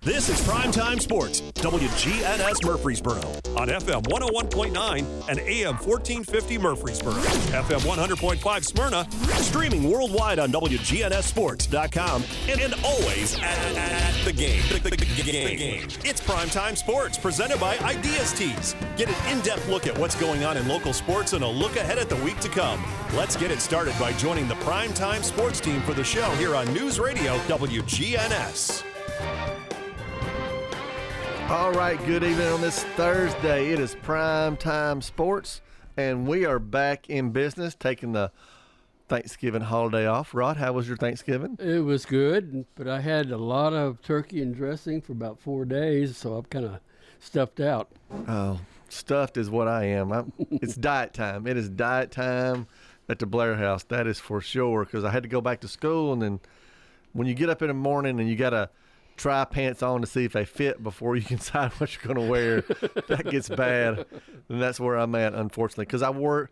This is Primetime Sports, WGNS Murfreesboro, on FM 101.9 and AM 1450 Murfreesboro, FM 100.5 Smyrna, streaming worldwide on WGNSSports.com, and always at the game. It's Primetime Sports, presented by Ideas Tees. Get an in-depth look at what's going on in local sports and a look ahead at the week to come. Let's get it started by joining the Primetime Sports team for the show here on News Radio WGNS. All right, good evening on this Thursday. It is Primetime Sports, and we are back in business, taking the Thanksgiving holiday off. Rod, how was your Thanksgiving? It was good, but I had a lot of turkey and dressing for about 4 days, so I'm kind of stuffed out. Oh, stuffed is what I am. It's diet time. It is diet time at the Blair house, that is for sure, because I had to go back to school, and then when you get up in the morning and you got to try pants on to see if they fit before you can decide what you're going to wear, that gets bad. And that's where I'm at, unfortunately, because I wore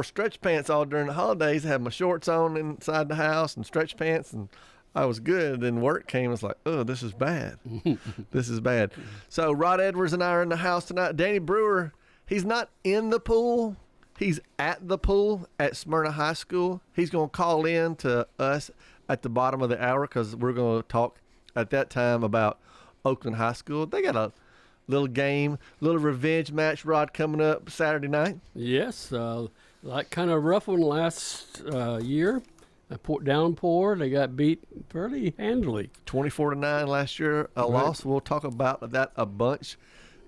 stretch pants all during the holidays. I had my shorts on inside the house and stretch pants, and I was good. Then work came. It's like, oh, this is bad. This is bad. So Rod Edwards and I are in the house tonight. Danny Brewer, he's not in the pool. He's at the pool at Smyrna High School. He's going to call in to us at the bottom of the hour because we're going to talk at that time about Oakland High School. They got a little game, little revenge match, Rod, coming up Saturday night. Yes, like kind of rough one last year. A downpour. They got beat fairly handily. 24-9 last year, a loss. We'll talk about that a bunch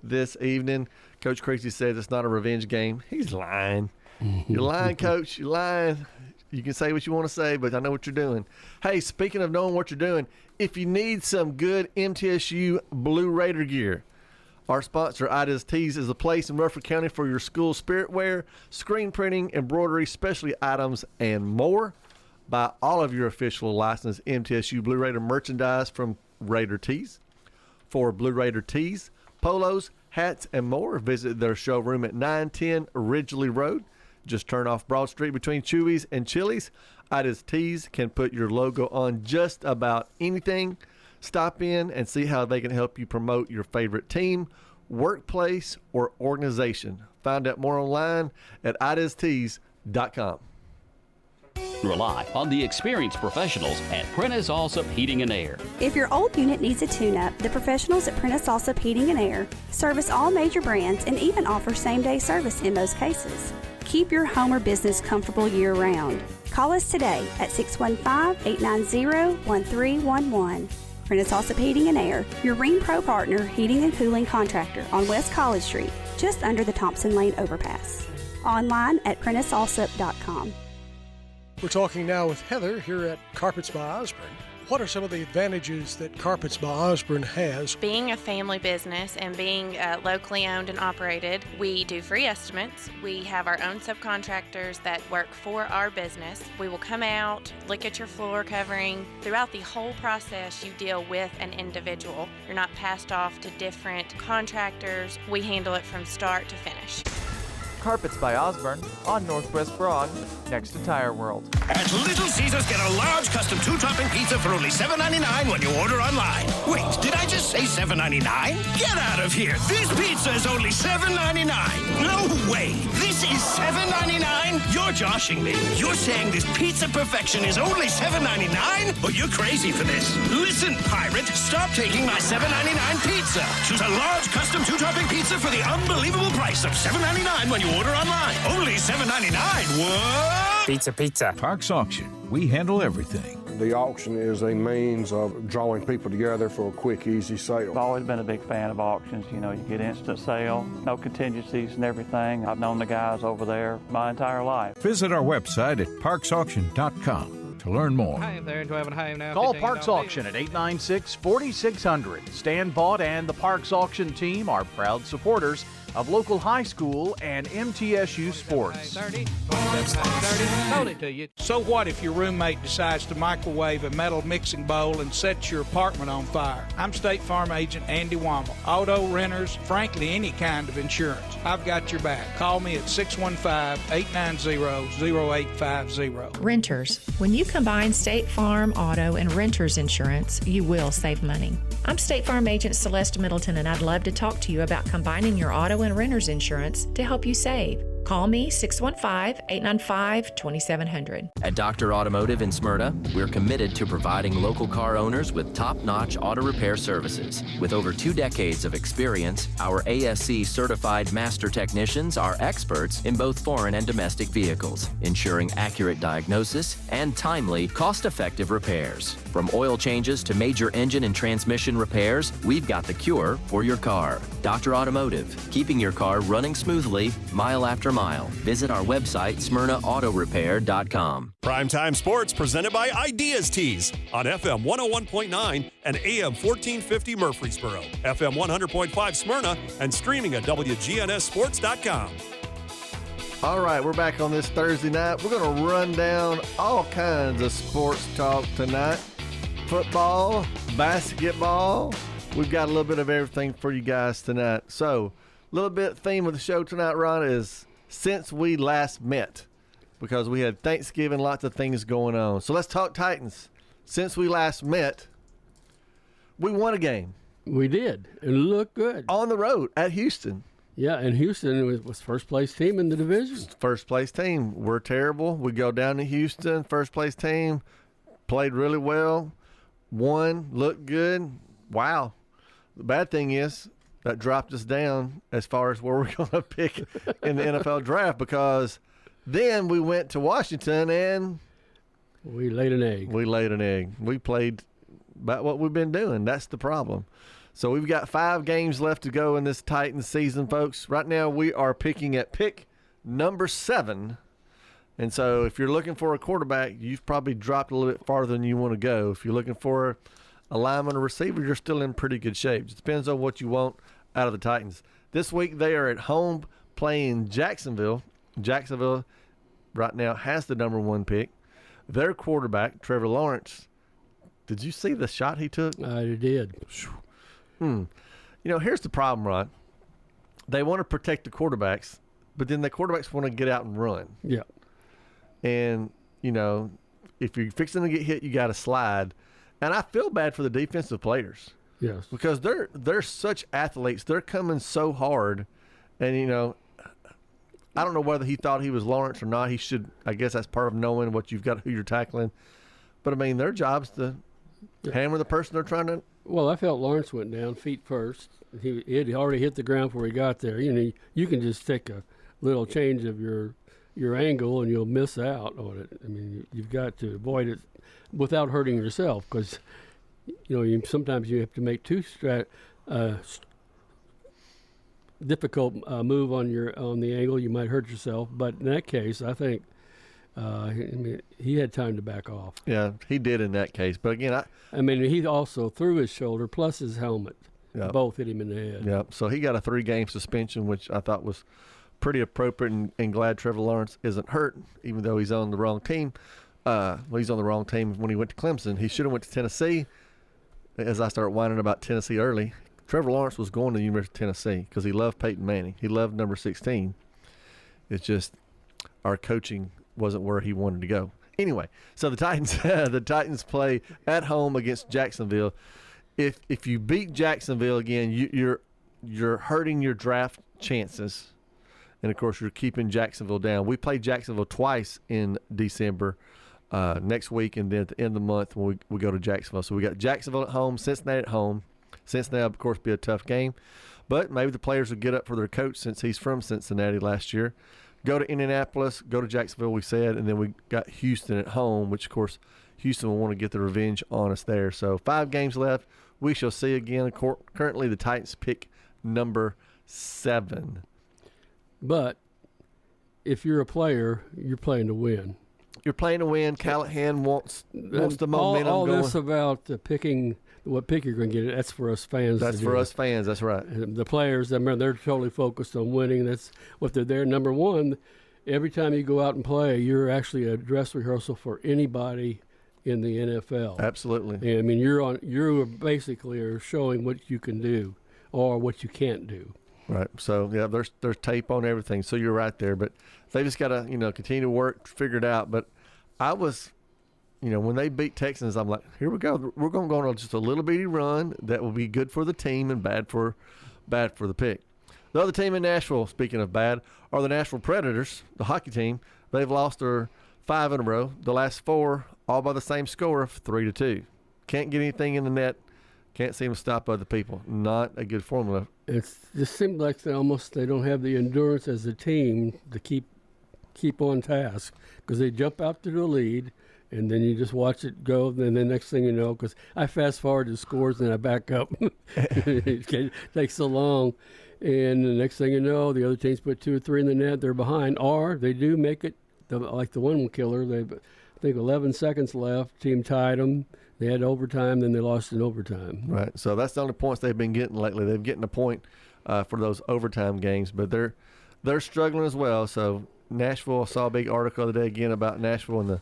this evening. Coach Crazy says it's not a revenge game. He's lying. You're lying, Coach. You're lying. You can say what you want to say, but I know what you're doing. Hey, speaking of knowing what you're doing, if you need some good MTSU Blue Raider gear, our sponsor, Ideas Tees, is the place in Rutherford County for your school spirit wear, screen printing, embroidery, specialty items, and more. Buy all of your official licensed MTSU Blue Raider merchandise from Raider Tees. For Blue Raider tees, polos, hats, and more, visit their showroom at 910 Ridgely Road. Just turn off Broad Street between Chewy's and Chili's. Ideas Tees can put your logo on just about anything. Stop in and see how they can help you promote your favorite team, workplace, or organization. Find out more online at ideastees.com. Rely on the experienced professionals at Prentice Allsup Heating and Air. If your old unit needs a tune-up, the professionals at Prentice Allsup Heating and Air service all major brands and even offer same-day service in most cases. Keep your home or business comfortable year-round. Call us today at 615-890-1311. Prentice Allsup Heating and Air, your Rheem Pro partner heating and cooling contractor on West College Street, just under the Thompson Lane overpass. Online at PrenticeAllsup.com. We're talking now with Heather here at Carpets by Osborne. What are some of the advantages that Carpets by Osborne has? Being a family business and being locally owned and operated, we do free estimates. We have our own subcontractors that work for our business. We will come out, look at your floor covering. Throughout the whole process, you deal with an individual. You're not passed off to different contractors. We handle it from start to finish. Carpets by Osborne on Northwest Broad, next to Tire World. At Little Caesars, get a large custom 2-topping pizza for only $7.99 when you order online. Wait, did I just say $7.99? Get out of here. This pizza is only $7.99. No way. This is $7.99? You're joshing me. You're saying this pizza perfection is only $7.99? Well, you're crazy for this. Listen, pirate, stop taking my $7.99 pizza. Choose a large custom 2-topping pizza for the unbelievable price of $7.99 when you order online. Only $7.99. What? Pizza. Parks Auction. We handle everything. The auction is a means of drawing people together for a quick, easy sale. I've always been a big fan of auctions. You know, you get instant sale, no contingencies and everything. I've known the guys over there my entire life. Visit our website at parksauction.com to learn more. Hi there, do I have a home now? Call Parks Auction at 896-4600. Stan Vaught and the Parks Auction team are proud supporters of local high school and MTSU sports. So what if your roommate decides to microwave a metal mixing bowl and sets your apartment on fire? I'm State Farm Agent Andy Wommel. Auto, renters, frankly, any kind of insurance. I've got your back. Call me at 615-890-0850. Renters. When you combine State Farm, auto, and renters insurance, you will save money. I'm State Farm Agent Celeste Middleton, and I'd love to talk to you about combining your auto and renter's insurance to help you save. Call me 615-895-2700. At Dr. Automotive in Smyrna, we're committed to providing local car owners with top-notch auto repair services. With over 2 decades of experience, our ASC certified master technicians are experts in both foreign and domestic vehicles, ensuring accurate diagnosis and timely, cost-effective repairs. From oil changes to major engine and transmission repairs, we've got the cure for your car. Dr. Automotive, keeping your car running smoothly, mile after mile. Visit our website, SmyrnaAutoRepair.com. Primetime Sports presented by Ideas Tees on FM 101.9 and AM 1450 Murfreesboro, FM 100.5 Smyrna, and streaming at WGNSSports.com. All right, we're back on this Thursday night. We're going to run down all kinds of sports talk tonight. Football, basketball. We've got a little bit of everything for you guys tonight. So, a little bit theme of the show tonight, Ron, is since we last met, because we had Thanksgiving, lots of things going on. So let's talk Titans. Since we last met, we won a game. We did. It looked good. On the road at Houston. Yeah, and Houston was first-place team in the division. First-place team. We're terrible. We go down to Houston, first-place team, played really well, won, looked good. Wow. The bad thing is that dropped us down as far as where we're going to pick in the NFL draft, because then we went to Washington and we laid an egg. We played about what we've been doing. That's the problem. So we've got 5 games left to go in this Titans season, folks. Right now we are picking at pick number 7. And so if you're looking for a quarterback, you've probably dropped a little bit farther than you want to go. If you're looking for a lineman or receiver, you're still in pretty good shape. It depends on what you want out of the Titans. This week they are at home playing Jacksonville. Jacksonville right now has the number 1 pick. Their quarterback, Trevor Lawrence, did you see the shot he took? I did. You know, here's the problem, Ron. They want to protect the quarterbacks, but then the quarterbacks want to get out and run. Yeah. And, you know, if you're fixing to get hit, you got to slide. And I feel bad for the defensive players. Yes. Because they're such athletes. They're coming so hard. And, you know, I don't know whether he thought he was Lawrence or not. He should. I guess that's part of knowing what you've got, who you're tackling. But, I mean, their job's to hammer the person they're trying to. Well, I felt Lawrence went down feet first. He had already hit the ground before he got there. You know, you can just take a little change of your angle and you'll miss out on it. I mean, you've got to avoid it without hurting yourself, because you know sometimes you have to make too difficult move on the angle. You might hurt yourself, but in that case, I think he had time to back off. Yeah, he did in that case. But again, I mean, he also threw his shoulder plus his helmet. Yep. Both hit him in the head. Yep. So he got a 3-game suspension, which I thought was pretty appropriate, and glad Trevor Lawrence isn't hurt, even though he's on the wrong team. He's on the wrong team when he went to Clemson. He should have went to Tennessee. As I started whining about Tennessee early, Trevor Lawrence was going to the University of Tennessee because he loved Peyton Manning. He loved number 16. It's just our coaching wasn't where he wanted to go. Anyway, so the Titans play at home against Jacksonville. If you beat Jacksonville again, you're hurting your draft chances, and of course you're keeping Jacksonville down. We play Jacksonville twice in December. Next week, and then at the end of the month when we go to Jacksonville. So we got Jacksonville at home, Cincinnati at home. Cincinnati, of course, be a tough game, but maybe the players will get up for their coach since he's from Cincinnati last year. Go to Indianapolis, go to Jacksonville, we said, and then we got Houston at home, which, of course, Houston will want to get the revenge on us there. So 5 games left. We shall see again. Currently, the Titans pick number 7. But if you're a player, you're playing to win. You're playing to win. Callahan wants the momentum all going. All this about picking what pick you're going to get, that's for us fans. That's for us fans. That's right. The players, they're totally focused on winning. That's what they're there. Number one, every time you go out and play, you're actually a dress rehearsal for anybody in the NFL. Absolutely. And, I mean, you're basically are showing what you can do or what you can't do. Right. So, yeah, there's tape on everything. So you're right there. But they just got to, continue to work, figure it out. But I was when they beat Texans, I'm like, here we go. We're going to go on just a little bitty run that will be good for the team and bad for the pick. The other team in Nashville, speaking of bad, are the Nashville Predators, the hockey team. They've lost their 5 in a row. The last 4, all by the same score of 3-2. Can't get anything in the net. Can't seem to stop other people. Not a good formula. It just seems like they don't have the endurance as a team to keep on task, because they jump out to the lead, and then you just watch it go. Then the next thing you know, because I fast forward to scores and I back up. It takes so long. And the next thing you know, the other teams put 2 or 3 in the net. They're behind, or they do make it. Like the one killer, I think 11 seconds left. Team tied them. They had overtime, then they lost in overtime. Right. So that's the only points they've been getting lately. They've getting a point for those overtime games, but they're struggling as well. So Nashville, I saw a big article the other day again about Nashville and the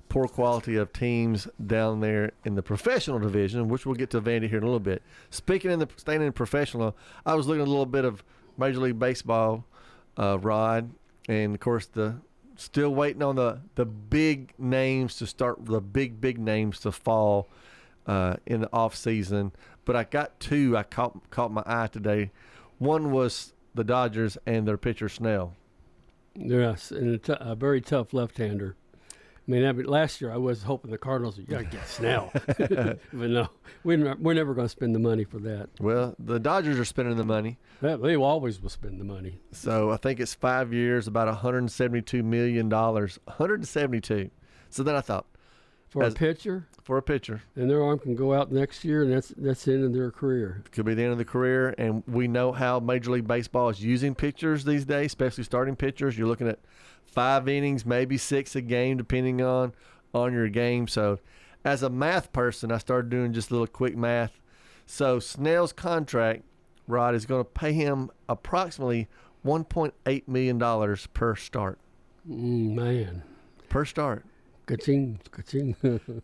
poor quality of teams down there in the professional division, which we'll get to Vandy here in a little bit. Staying in professional, I was looking at a little bit of Major League Baseball, Rod, and of course still waiting on the big names to start, the big names to fall in the off season. But I got 2 I caught my eye today. One was the Dodgers and their pitcher Snell. Yes, and a very tough left-hander. I mean, last year I was hoping the Cardinals would get Snell, but no, we're never going to spend the money for that. Well, the Dodgers are spending the money. They always will spend the money. So I think it's 5 years, about $172 million. 172. So then I thought, for a pitcher, and their arm can go out next year, and that's the end of their career. Could be the end of the career, and we know how Major League Baseball is using pitchers these days, especially starting pitchers. You're looking at 5 innings, maybe 6 a game, depending on your game. So as a math person, I started doing just a little quick math. So Snell's contract, Rod, is going to pay him approximately $1.8 million per start. Man. Per start. Ka-ching, ka-ching. And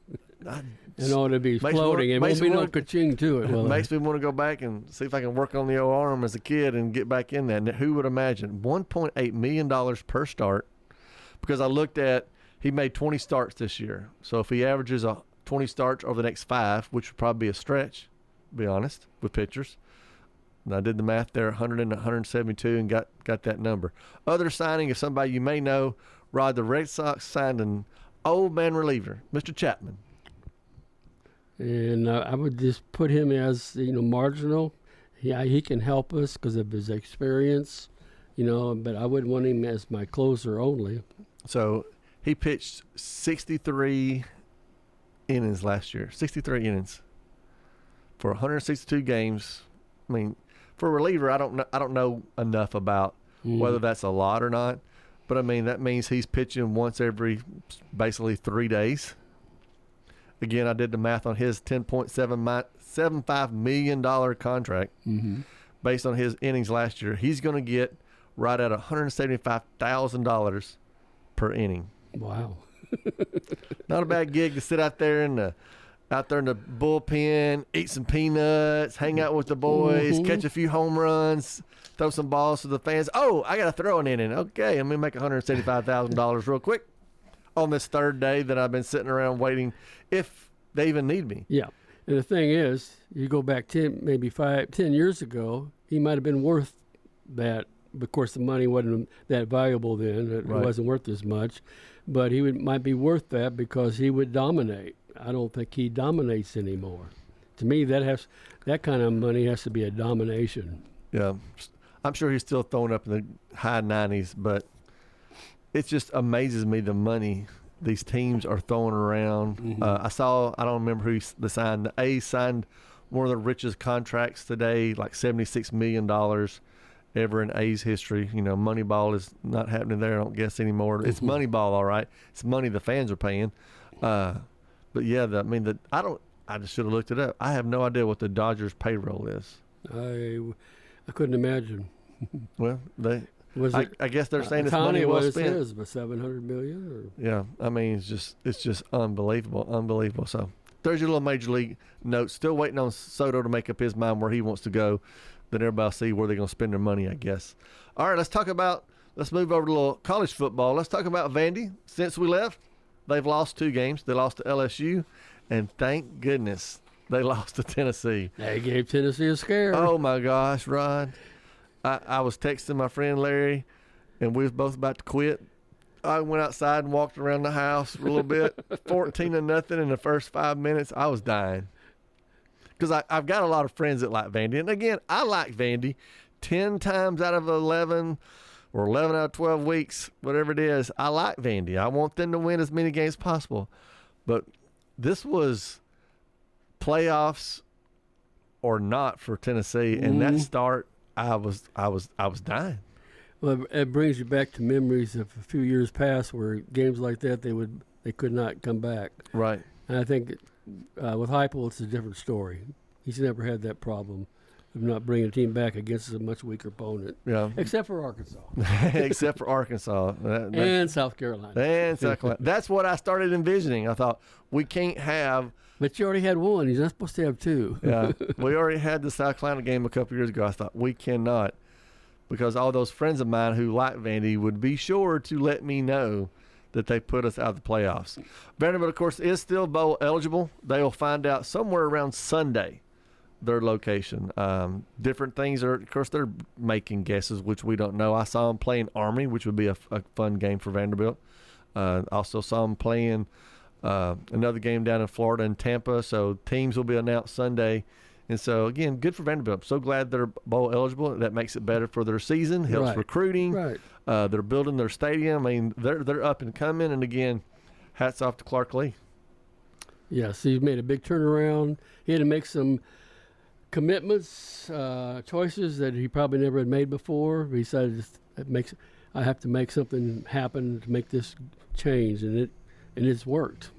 ought to be floating. It won't be no ka-ching to it. Makes me want to go back and see if I can work on the old arm as a kid and get back in that. And who would imagine $1.8 million per start? Because I looked at, he made 20 starts this year. So if he averages 20 starts over the next 5, which would probably be a stretch, to be honest, with pitchers. And I did the math there, 100 and 172, and got that number. Other signing of somebody you may know, Rod, the Red Sox signed an old man reliever, Mr. Chapman. And I would just put him as, marginal. Yeah, he can help us because of his experience, but I wouldn't want him as my closer only. So he pitched 63 innings last year, 63 innings for 162 games. I mean, for a reliever, I don't know enough about whether that's a lot or not. But, I mean, that means he's pitching once every basically 3 days. Again, I did the math on his $10.75 million contract based on his innings last year. He's going to get right at $175,000 per inning. Wow. Not a bad gig to sit out there in the bullpen, eat some peanuts, hang out with the boys, catch a few home runs, throw some balls to the fans. Oh, I got to throw an inning. Okay, I'm going to make $175,000 real quick on this 3rd day that I've been sitting around waiting if they even need me. Yeah. And the thing is, you go back 10 years ago, he might have been worth that. Of course, the money wasn't that valuable then. It wasn't worth as much. But he might be worth that because he would dominate. I don't think he dominates anymore. To me, that kind of money has to be a domination. Yeah. I'm sure he's still throwing up in the high 90s, but it just amazes me the money these teams are throwing around. I don't remember who they signed. The A's signed one of the richest contracts today, like $76 million ever in A's history. Moneyball is not happening there, I don't guess, anymore. It's Moneyball, all right. It's money the fans are paying. But yeah, I just should have looked it up. I have no idea what the Dodgers payroll is. I couldn't imagine. Well, I guess they're saying it's money well spent. It is, but $700 million. Yeah, I mean it's just unbelievable. So there's your little major league note. Still waiting on Soto to make up his mind where he wants to go. Then everybody will see where they're going to spend their money, I guess. All right, let's move over to a little college football. Let's talk about Vandy. Since we left, they've lost 2 games. They lost to LSU, and thank goodness they lost to Tennessee. They gave Tennessee a scare. Oh, my gosh, Rod. I was texting my friend Larry, and we was both about to quit. I went outside and walked around the house a little bit. 14-0 in the first 5 minutes. I was dying. Because I've got a lot of friends that like Vandy. And, again, I like Vandy 10 times out of 11 or 11 out of 12 weeks, whatever it is. I like Vandy. I want them to win as many games as possible. But this was playoffs or not for Tennessee. And that start, I was dying. Well, it brings you back to memories of a few years past where games like that they could not come back. Right. And I think with Heupel, it's a different story. He's never had that problem of not bringing a team back against a much weaker opponent. Yeah. Except for Arkansas. Except for Arkansas. And South Carolina. And South Carolina. That's what I started envisioning. I thought, we can't have. But you already had one. He's not supposed to have 2. Yeah. We already had the South Carolina game a couple years ago. I thought, we cannot. Because all those friends of mine who like Vandy would be sure to let me know that they put us out of the playoffs. Vanderbilt, of course, is still bowl eligible. They will find out somewhere around Sunday their location. Different things are, of course, they're making guesses, which we don't know. I saw them playing Army, which would be a fun game for Vanderbilt. Also saw them playing another game down in Florida in Tampa. So teams will be announced Sunday. And so, again, good for Vanderbilt. So glad they're bowl eligible. That makes it better for their season, helps recruiting. Right. They're building their stadium. I mean, they're up and coming. And, again, hats off to Clark Lee. Yes, he's made a big turnaround. He had to make some commitments, choices that he probably never had made before. He decided I have to make something happen to make this change, and it's worked.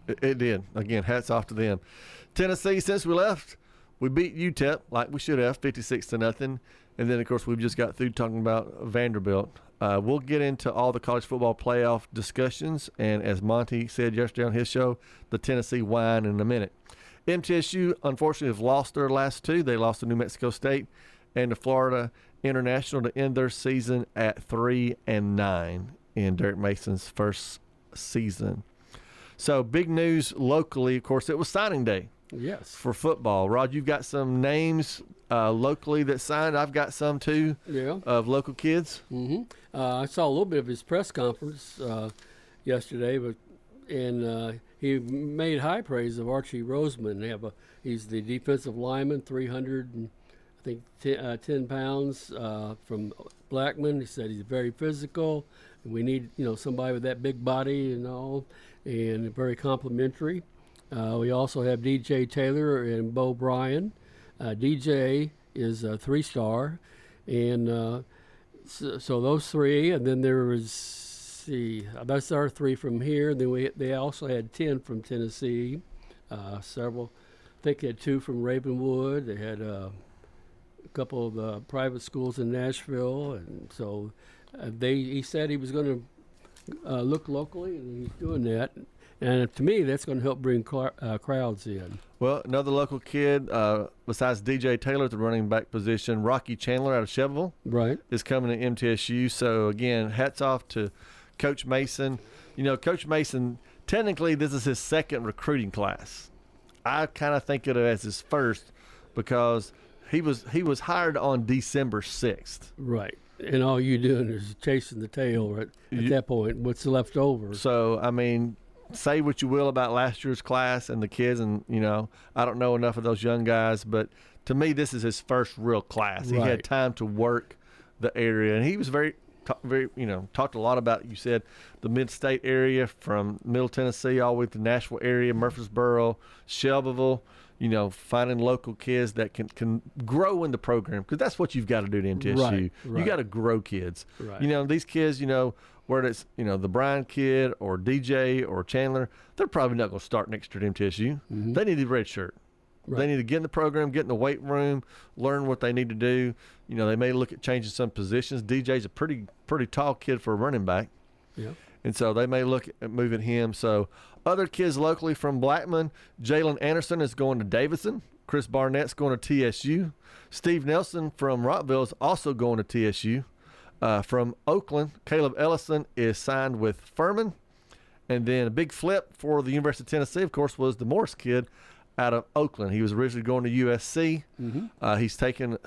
It did. Again, hats off to them. Tennessee, since we left, we beat UTEP like we should have, 56-0. And then, of course, we've just got through talking about Vanderbilt. We'll get into all the college football playoff discussions. And as Monty said yesterday on his show, the Tennessee wine in a minute. MTSU, unfortunately, have lost their last 2. They lost to New Mexico State and to Florida International to end their season at 3-9 in Derek Mason's first season. So big news locally, of course, it was signing day. Yes. For football. Rod, you've got some names locally that signed. I've got some too. Yeah. Of local kids. Mm-hmm. I saw a little bit of his press conference yesterday, and he made high praise of Archie Roseman. He's the defensive lineman, 10 pounds from Blackman. He said he's very physical. And we need somebody with that big body and all, and very complimentary. We also have DJ Taylor and Bo Bryan. DJ is a 3-star, and so those 3. And then there was that's our 3 from here. And then they also had 10 from Tennessee. Several, I think they had 2 from Ravenwood. They had a couple of private schools in Nashville, and so he said he was going to look locally, and he's doing that. And to me, that's going to help bring crowds in. Well, another local kid, besides DJ Taylor at the running back position, Rocky Chandler out of Shelbyville, is coming to MTSU. So, again, hats off to Coach Mason. Coach Mason, technically this is his second recruiting class. I kind of think of it as his first because he was hired on December 6th. Right. And all you're doing is chasing the tail at that point, what's left over. So, I mean, say what you will about last year's class and the kids, and, I don't know enough of those young guys, but to me, this is his first real class. He had time to work the area, and he was very, talked a lot about, you said, the mid-state area from Middle Tennessee all the way to the Nashville area, Murfreesboro, Shelbyville, finding local kids that can grow in the program, because that's what you've got to do to MTSU. Right. You got to grow kids. Right. These kids, whether it's, the Bryan kid or DJ or Chandler, they're probably not going to start next year at MTSU. Mm-hmm. They need the red shirt. Right. They need to get in the program, get in the weight room, learn what they need to do. They may look at changing some positions. DJ's a pretty tall kid for a running back. Yeah. And so they may look at moving him. So other kids locally from Blackman, Jalen Anderson is going to Davidson. Chris Barnett's going to TSU. Steve Nelson from Rockville is also going to TSU. From Oakland, Caleb Ellison is signed with Furman. And then a big flip for the University of Tennessee, of course, was the Morris kid out of Oakland. He was originally going to USC.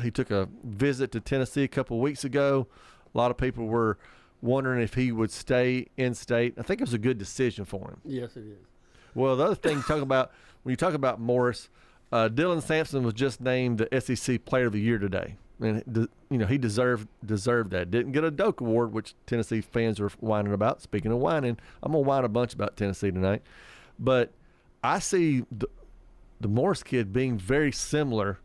He took a visit to Tennessee a couple of weeks ago. A lot of people were wondering if he would stay in state. I think it was a good decision for him. Yes, it is. Well, the other thing when you talk about Morris, Dylan Sampson was just named the SEC Player of the Year today. And he deserved that. Didn't get a Doak Award, which Tennessee fans are whining about. Speaking of whining, I'm gonna whine a bunch about Tennessee tonight. But I see the Morris kid being very similar,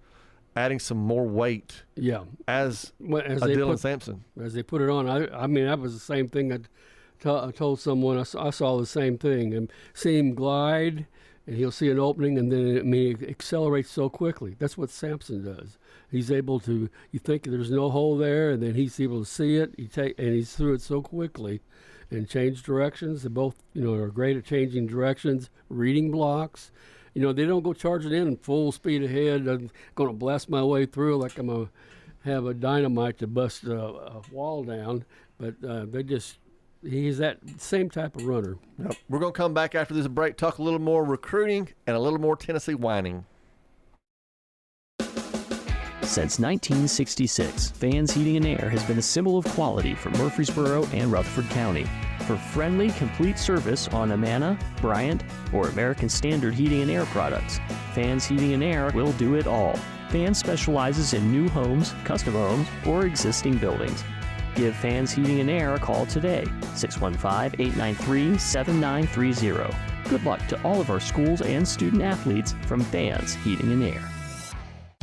adding some more weight. Yeah, as Dylan Sampson. As they put it on, I mean that was the same thing I told someone. I saw the same thing and see him glide, and he'll see an opening, and then it accelerates so quickly. That's what Sampson does. He's able to. You think there's no hole there, and then he's able to see it. He's through it so quickly, and change directions. They both, are great at changing directions, reading blocks. They don't go charging in full speed ahead. I'm going to blast my way through like I'm going to have a dynamite to bust a wall down. But he's that same type of runner. Yep. We're going to come back after this break, talk a little more recruiting and a little more Tennessee whining. Since 1966, Fans Heating and Air has been a symbol of quality for Murfreesboro and Rutherford County. For friendly, complete service on Amana, Bryant, or American Standard Heating and Air products, Fans Heating and Air will do it all. Fans specializes in new homes, custom homes, or existing buildings. Give Fans Heating and Air a call today, 615-893-7930. Good luck to all of our schools and student athletes from Fans Heating and Air.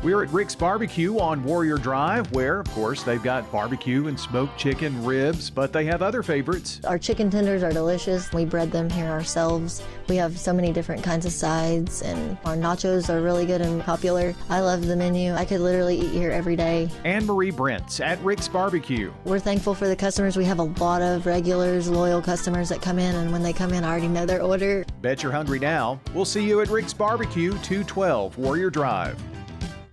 We're at Rick's Barbecue on Warrior Drive, where, of course, they've got barbecue and smoked chicken, ribs, but they have other favorites. Our chicken tenders are delicious. We bread them here ourselves. We have so many different kinds of sides, and our nachos are really good and popular. I love the menu. I could literally eat here every day. Anne Marie Brent's at Rick's Barbecue. We're thankful for the customers. We have a lot of regulars, loyal customers that come in, and when they come in, I already know their order. Bet you're hungry now. We'll see you at Rick's Barbecue, 212 Warrior Drive.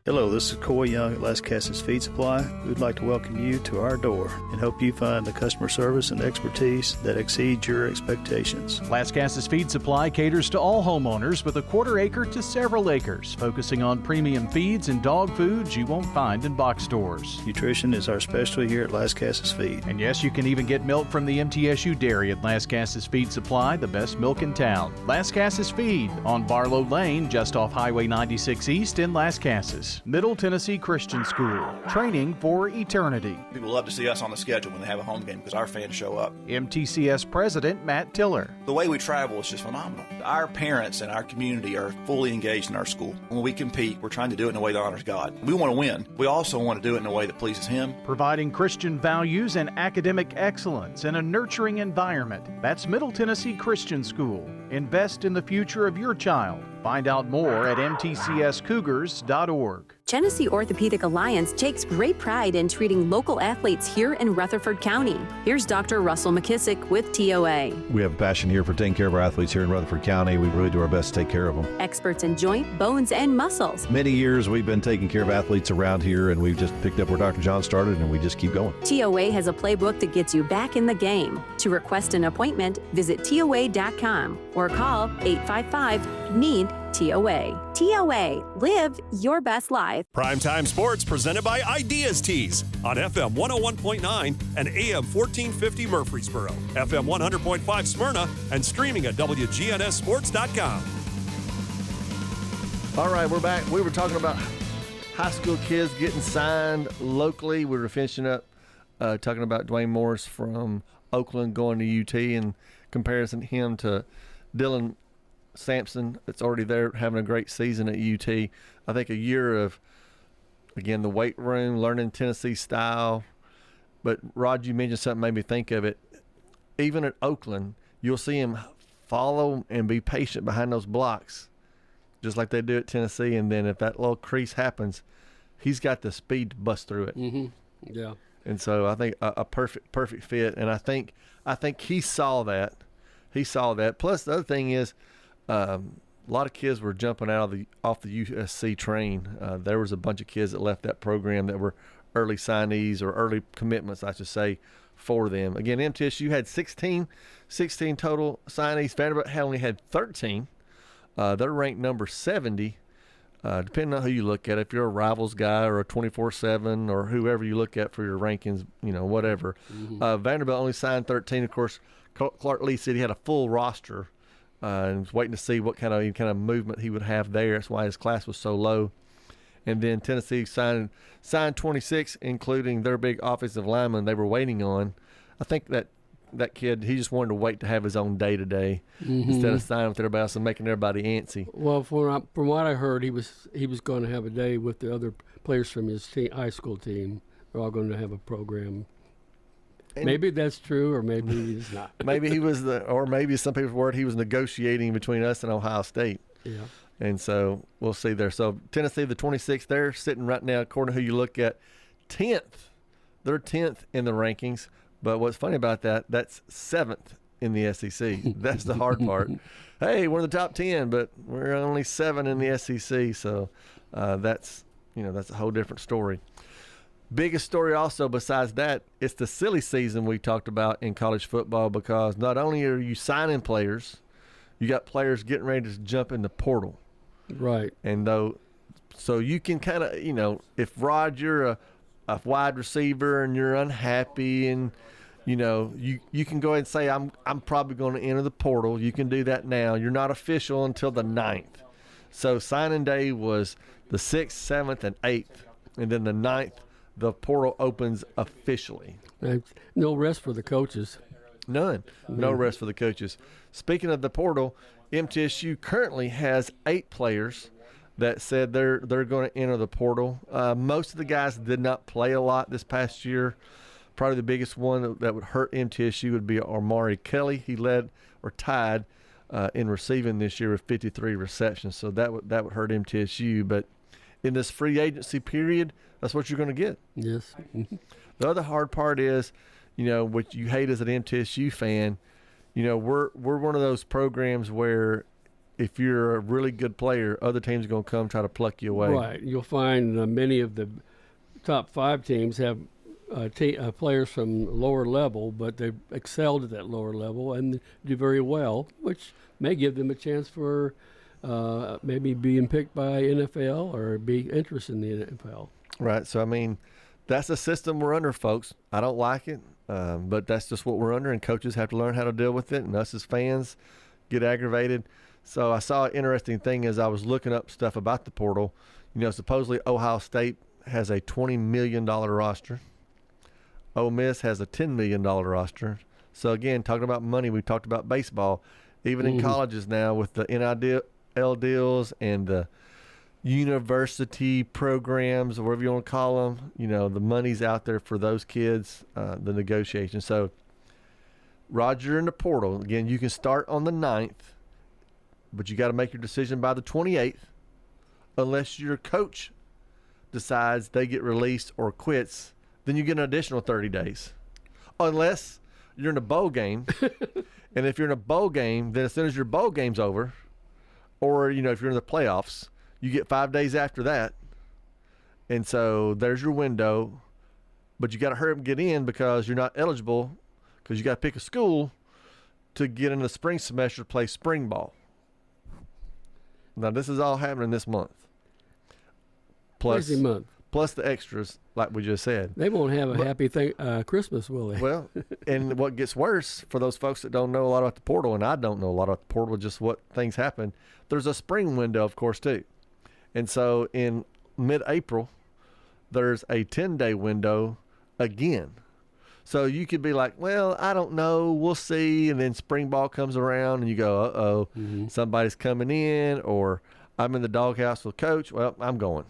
Hello, this is Coy Young at Las Casas Feed Supply. We would like to welcome you to our door and hope you find the customer service and expertise that exceeds your expectations. Las Casas Feed Supply caters to all homeowners with a quarter acre to several acres, focusing on premium feeds and dog foods you won't find in box stores. Nutrition is our specialty here at Las Casas Feed. And yes, you can even get milk from the MTSU dairy at Las Casas Feed Supply, the best milk in town. Las Casas Feed on Barlow Lane, just off Highway 96 East in Las Casas. Middle Tennessee Christian School, training for eternity. People love to see us on the schedule when they have a home game because our fans show up. MTCS President Matt Tiller. The way we travel is just phenomenal. Our parents and our community are fully engaged in our school. When we compete, we're trying to do it in a way that honors God. We want to win. We also want to do it in a way that pleases Him. Providing Christian values and academic excellence in a nurturing environment. That's Middle Tennessee Christian School. Invest in the future of your child. Find out more at mtcscougars.org. Genesee Orthopedic Alliance takes great pride in treating local athletes here in Rutherford County. Here's Dr. Russell McKissick with TOA. We have a passion here for taking care of our athletes here in Rutherford County. We really do our best to take care of them. Experts in joint, bones, and muscles. Many years we've been taking care of athletes around here, and we've just picked up where Dr. John started, and we just keep going. TOA has a playbook that gets you back in the game. To request an appointment, visit TOA.com or call 855-NEED-TOA. TOA, live your best life. Primetime Sports presented by Ideas Tees on FM 101.9 and AM 1450 Murfreesboro, FM 100.5 Smyrna, and streaming at WGNSSports.com. All right, we're back. We were talking about high school kids getting signed locally. We were finishing up talking about Dwayne Morris from Oakland going to UT and comparison him to Dylan Sampson, that's already there having a great season at UT. I think a year of, again, the weight room, learning Tennessee style. But, Rod, you mentioned something made me think of it. Even at Oakland, you'll see him follow and be patient behind those blocks, just like they do at Tennessee. And then if that little crease happens, he's got the speed to bust through it. Mm-hmm. Yeah. And so I think a perfect fit. And I think he saw that. He saw that. Plus, the other thing is, a lot of kids were jumping out of off the USC train. There was a bunch of kids that left that program that were early signees or early commitments, I should say, for them. Again, MTSU had 16 total signees. Vanderbilt only had 13. They're ranked number 70. Depending on who you look at, if you're a Rivals guy or a 24/7 or whoever you look at for your rankings, whatever. Vanderbilt only signed 13. Of course, Clark Lee said he had a full roster and was waiting to see what kind of movement he would have there. That's why his class was so low. And then Tennessee signed 26, including their big offensive lineman they were waiting on. I think that kid, he just wanted to wait to have his own day today instead of signing with everybody else and making everybody antsy. Well, from what I heard, he was going to have a day with the other players from his high school team. They're all going to have a program. And maybe that's true, or maybe it's not. Maybe he was or maybe some people's word, he was negotiating between us and Ohio State. Yeah. And so we'll see there. So Tennessee, the 26th, they're sitting right now, according to who you look at, 10th. They're 10th in the rankings. But what's funny about that, that's 7th in the SEC. That's the hard part. Hey, we're in the top 10, but we're only 7 in the SEC. So that's a whole different story. Biggest story also besides that, it's the silly season we talked about in college football, because not only are you signing players, you got players getting ready to jump in the portal. Right. And so you can kind of, if Rod, you're a wide receiver and you're unhappy and, you can go ahead and say, I'm probably going to enter the portal. You can do that now. You're not official until the 9th. So signing day was the 6th, 7th, and 8th. And then the 9th, the portal opens officially. No rest for the coaches. None. No rest for the coaches. Speaking of the portal, MTSU currently has 8 players that said they're going to enter the portal. Most of the guys did not play a lot this past year. Probably the biggest one that would hurt MTSU would be Amari Kelly. He led or tied in receiving this year with 53 receptions, so that would hurt MTSU. But in this free agency period, that's what you're going to get. Yes. The other hard part is, what you hate as an MTSU fan, we're one of those programs where if you're a really good player, other teams are going to come try to pluck you away. Right. You'll find many of the top 5 teams have players from lower level, but they've excelled at that lower level and do very well, which may give them a chance for maybe being picked by NFL or be interested in the NFL. Right. So, that's the system we're under, folks. I don't like it, but that's just what we're under, and coaches have to learn how to deal with it, and us as fans get aggravated. So I saw an interesting thing as I was looking up stuff about the portal. Supposedly Ohio State has a $20 million roster. Ole Miss has a $10 million roster. So, again, talking about money, we talked about baseball. Even in colleges now with the NIL deals and the university programs, or whatever you want to call them, the money's out there for those kids, the negotiation. So, Roger in the portal, again, you can start on the 9th, but you got to make your decision by the 28th unless your coach decides they get released or quits. Then you get an additional 30 days. Unless you're in a bowl game. And if you're in a bowl game, then as soon as your bowl game's over, or, if you're in the playoffs, you get 5 days after that. And so there's your window. But you got to hurry up and get in because you're not eligible, because you got to pick a school to get in the spring semester to play spring ball. Now, this is all happening this month. Crazy month. Plus the extras, like we just said. They won't have a happy Christmas, will they? Well, and what gets worse, for those folks that don't know a lot about the portal, and I don't know a lot about the portal, just what things happen, there's a spring window, of course, too. And so in mid-April, there's a 10-day window again. So you could be like, well, I don't know, we'll see, and then spring ball comes around, and you go, uh-oh, somebody's coming in, or I'm in the doghouse with coach, well, I'm going.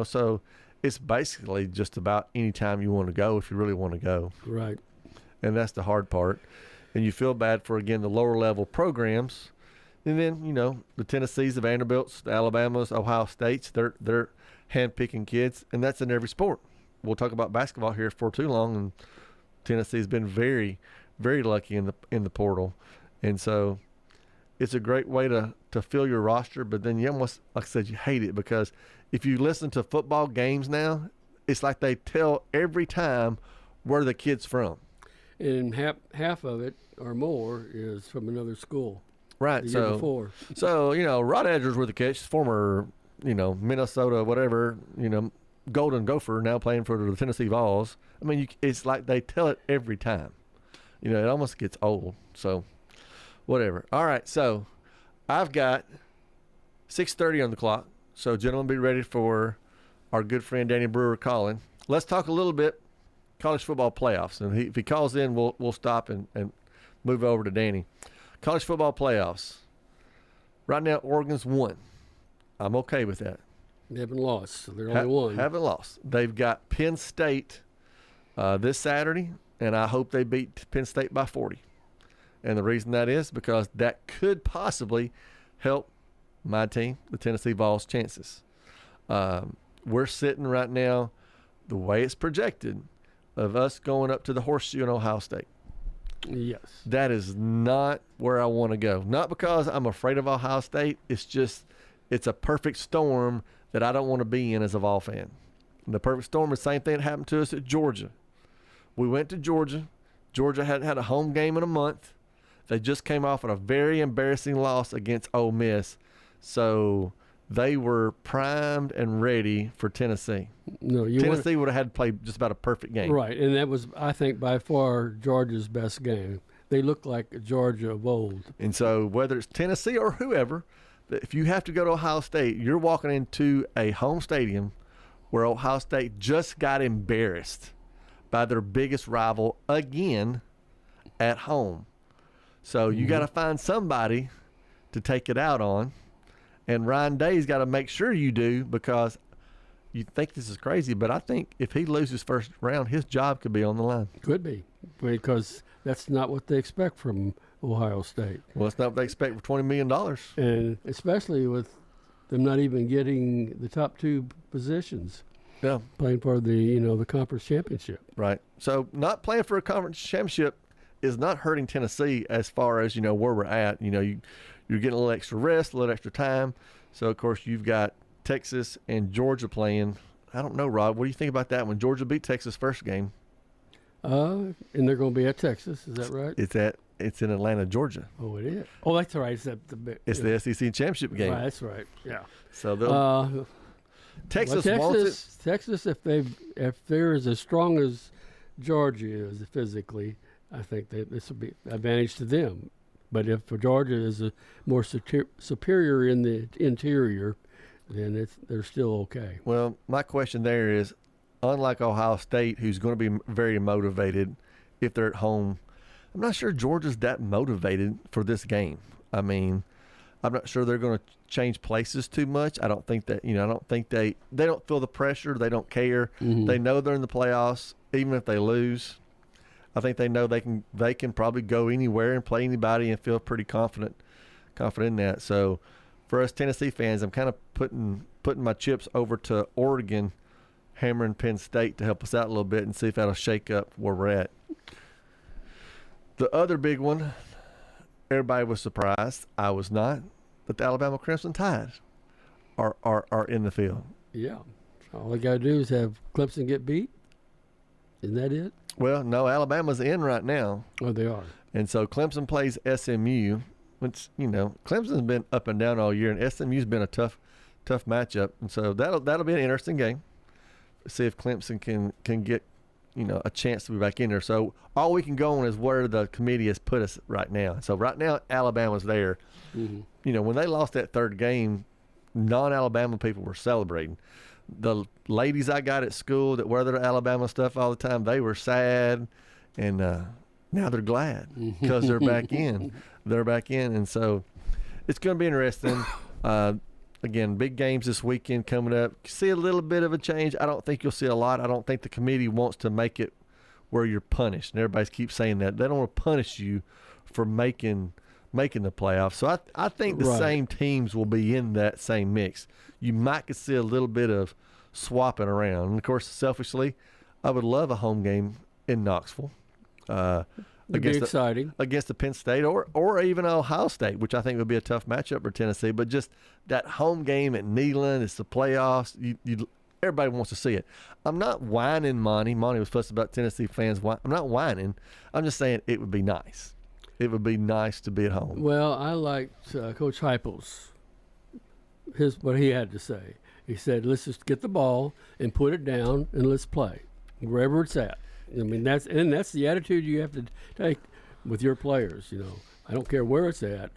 So it's basically just about any time you want to go if you really want to go. Right. And that's the hard part. And you feel bad for, again, the lower level programs. And then, the Tennessees, the Vanderbilts, the Alabamas, Ohio States, they're handpicking kids, and that's in every sport. We'll talk about basketball here for too long, and Tennessee's been very, very lucky in the portal. And so it's a great way to fill your roster, but then you almost, like I said, you hate it because if you listen to football games now, it's like they tell every time where the kid's from. And half of it or more is from another school. Right. The year before. So, Rod Edgers with the catch, former, Minnesota, whatever, Golden Gopher, now playing for the Tennessee Vols. I mean, it's like they tell it every time. It almost gets old. So, whatever. All right. So, I've got 6:30 on the clock. So, gentlemen, be ready for our good friend Danny Brewer calling. Let's talk a little bit college football playoffs. And if he calls in, we'll stop and move over to Danny. College football playoffs. Right now, Oregon's won. I'm okay with that. They haven't lost, so they're only one. Haven't lost. They've got Penn State this Saturday, and I hope they beat Penn State by 40. And the reason that is because that could possibly help my team, the Tennessee Vols' chances. We're sitting right now, the way it's projected, of us going up to the Horseshoe in Ohio State. Yes. That is not where I want to go. Not because I'm afraid of Ohio State. It's just, it's a perfect storm that I don't want to be in as a Vol fan. And the perfect storm is the same thing that happened to us at Georgia. We went to Georgia. Georgia hadn't had a home game in a month. They just came off of a very embarrassing loss against Ole Miss. So they were primed and ready for Tennessee. No, Tennessee would have had to play just about a perfect game. Right, and that was, I think, by far Georgia's best game. They look like Georgia of old. And so whether it's Tennessee or whoever, if you have to go to Ohio State, you're walking into a home stadium where Ohio State just got embarrassed by their biggest rival again at home. So you got to find somebody to take it out on. And Ryan Day's got to make sure you do, because you think this is crazy, but I think if he loses first round, his job could be on the line. Could be, because that's not what they expect from Ohio State. Well, it's not what they expect for $20 million. And especially with them not even getting the top two positions. Yeah. Playing for the, the conference championship. Right. So not playing for a conference championship is not hurting Tennessee as far as, where we're at. You're getting a little extra rest, a little extra time. So, of course, you've got Texas and Georgia playing. I don't know, Rod. What do you think about that when Georgia beat Texas first game? And they're going to be at Texas. Is that right? It's in Atlanta, Georgia. Oh, it is. Oh, that's right. It's the SEC championship game. Right, that's right. Yeah. So Texas wants it. Texas, if they're as strong as Georgia is physically, I think this will be an advantage to them. But if Georgia is more superior in the interior, then they're still okay. Well, my question there is, unlike Ohio State, who's going to be very motivated if they're at home, I'm not sure Georgia's that motivated for this game. I mean, I'm not sure they're going to change places too much. I don't think that, I don't think they don't feel the pressure. They don't care. Mm-hmm. They know they're in the playoffs, even if they lose. I think they know they can probably go anywhere and play anybody and feel pretty confident in that. So for us Tennessee fans, I'm kind of putting my chips over to Oregon, hammering Penn State to help us out a little bit and see if that'll shake up where we're at. The other big one, everybody was surprised. I was not, but the Alabama Crimson Tide are in the field. Yeah. All they got to do is have Clemson get beat. Isn't that it? Well, no, Alabama's in right now. Oh, they are. And so Clemson plays SMU, which, Clemson's been up and down all year, and SMU's been a tough matchup. And so that'll be an interesting game. See if Clemson can get, a chance to be back in there. So all we can go on is where the committee has put us right now. So right now, Alabama's there. Mm-hmm. When they lost that third game, non-Alabama people were celebrating. The ladies I got at school that wear their Alabama stuff all the time, they were sad, and now they're glad because they're back in. They're back in, and so it's going to be interesting. Again, big games this weekend coming up. See a little bit of a change. I don't think you'll see a lot. I don't think the committee wants to make it where you're punished, and everybody keeps saying that. They don't want to punish you for making the playoffs. So I think the same teams will be in that same mix. You might see a little bit of swapping around. And, of course, selfishly, I would love a home game in Knoxville. Against the Penn State or even Ohio State, which I think would be a tough matchup for Tennessee. But just that home game at Neyland, it's the playoffs. everybody wants to see it. I'm not whining Monty. Monty was fussing about Tennessee fans. I'm not whining. I'm just saying it would be nice. It would be nice to be at home. Well, I liked Coach Heupel's, what he had to say. He said, let's just get the ball and put it down and let's play, wherever it's at. I mean, that's the attitude you have to take with your players, you know. I don't care where it's at.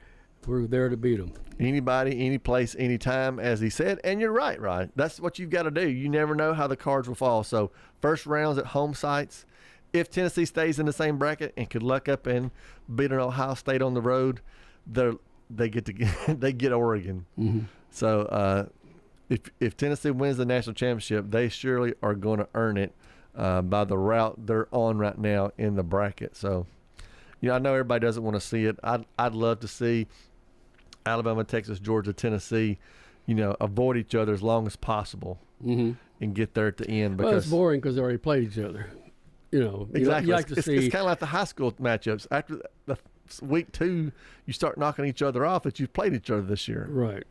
We're there to beat them. Anybody, any place, anytime, as he said. And you're right, Rod. That's what you've got to do. You never know how the cards will fall. So first rounds at home sites. If Tennessee stays in the same bracket and could luck up and beat an Ohio State on the road, they get Oregon. Mm-hmm. So if Tennessee wins the national championship, they surely are going to earn it by the route they're on right now in the bracket. So, you know, I know everybody doesn't want to see it. I'd love to see Alabama, Texas, Georgia, Tennessee, you know, avoid each other as long as possible and get there at the end. Because it's boring because they already played each other. You know, exactly. You like to see. It's kind of like the high school matchups. After the week 2, you start knocking each other off that you've played each other this year. Right.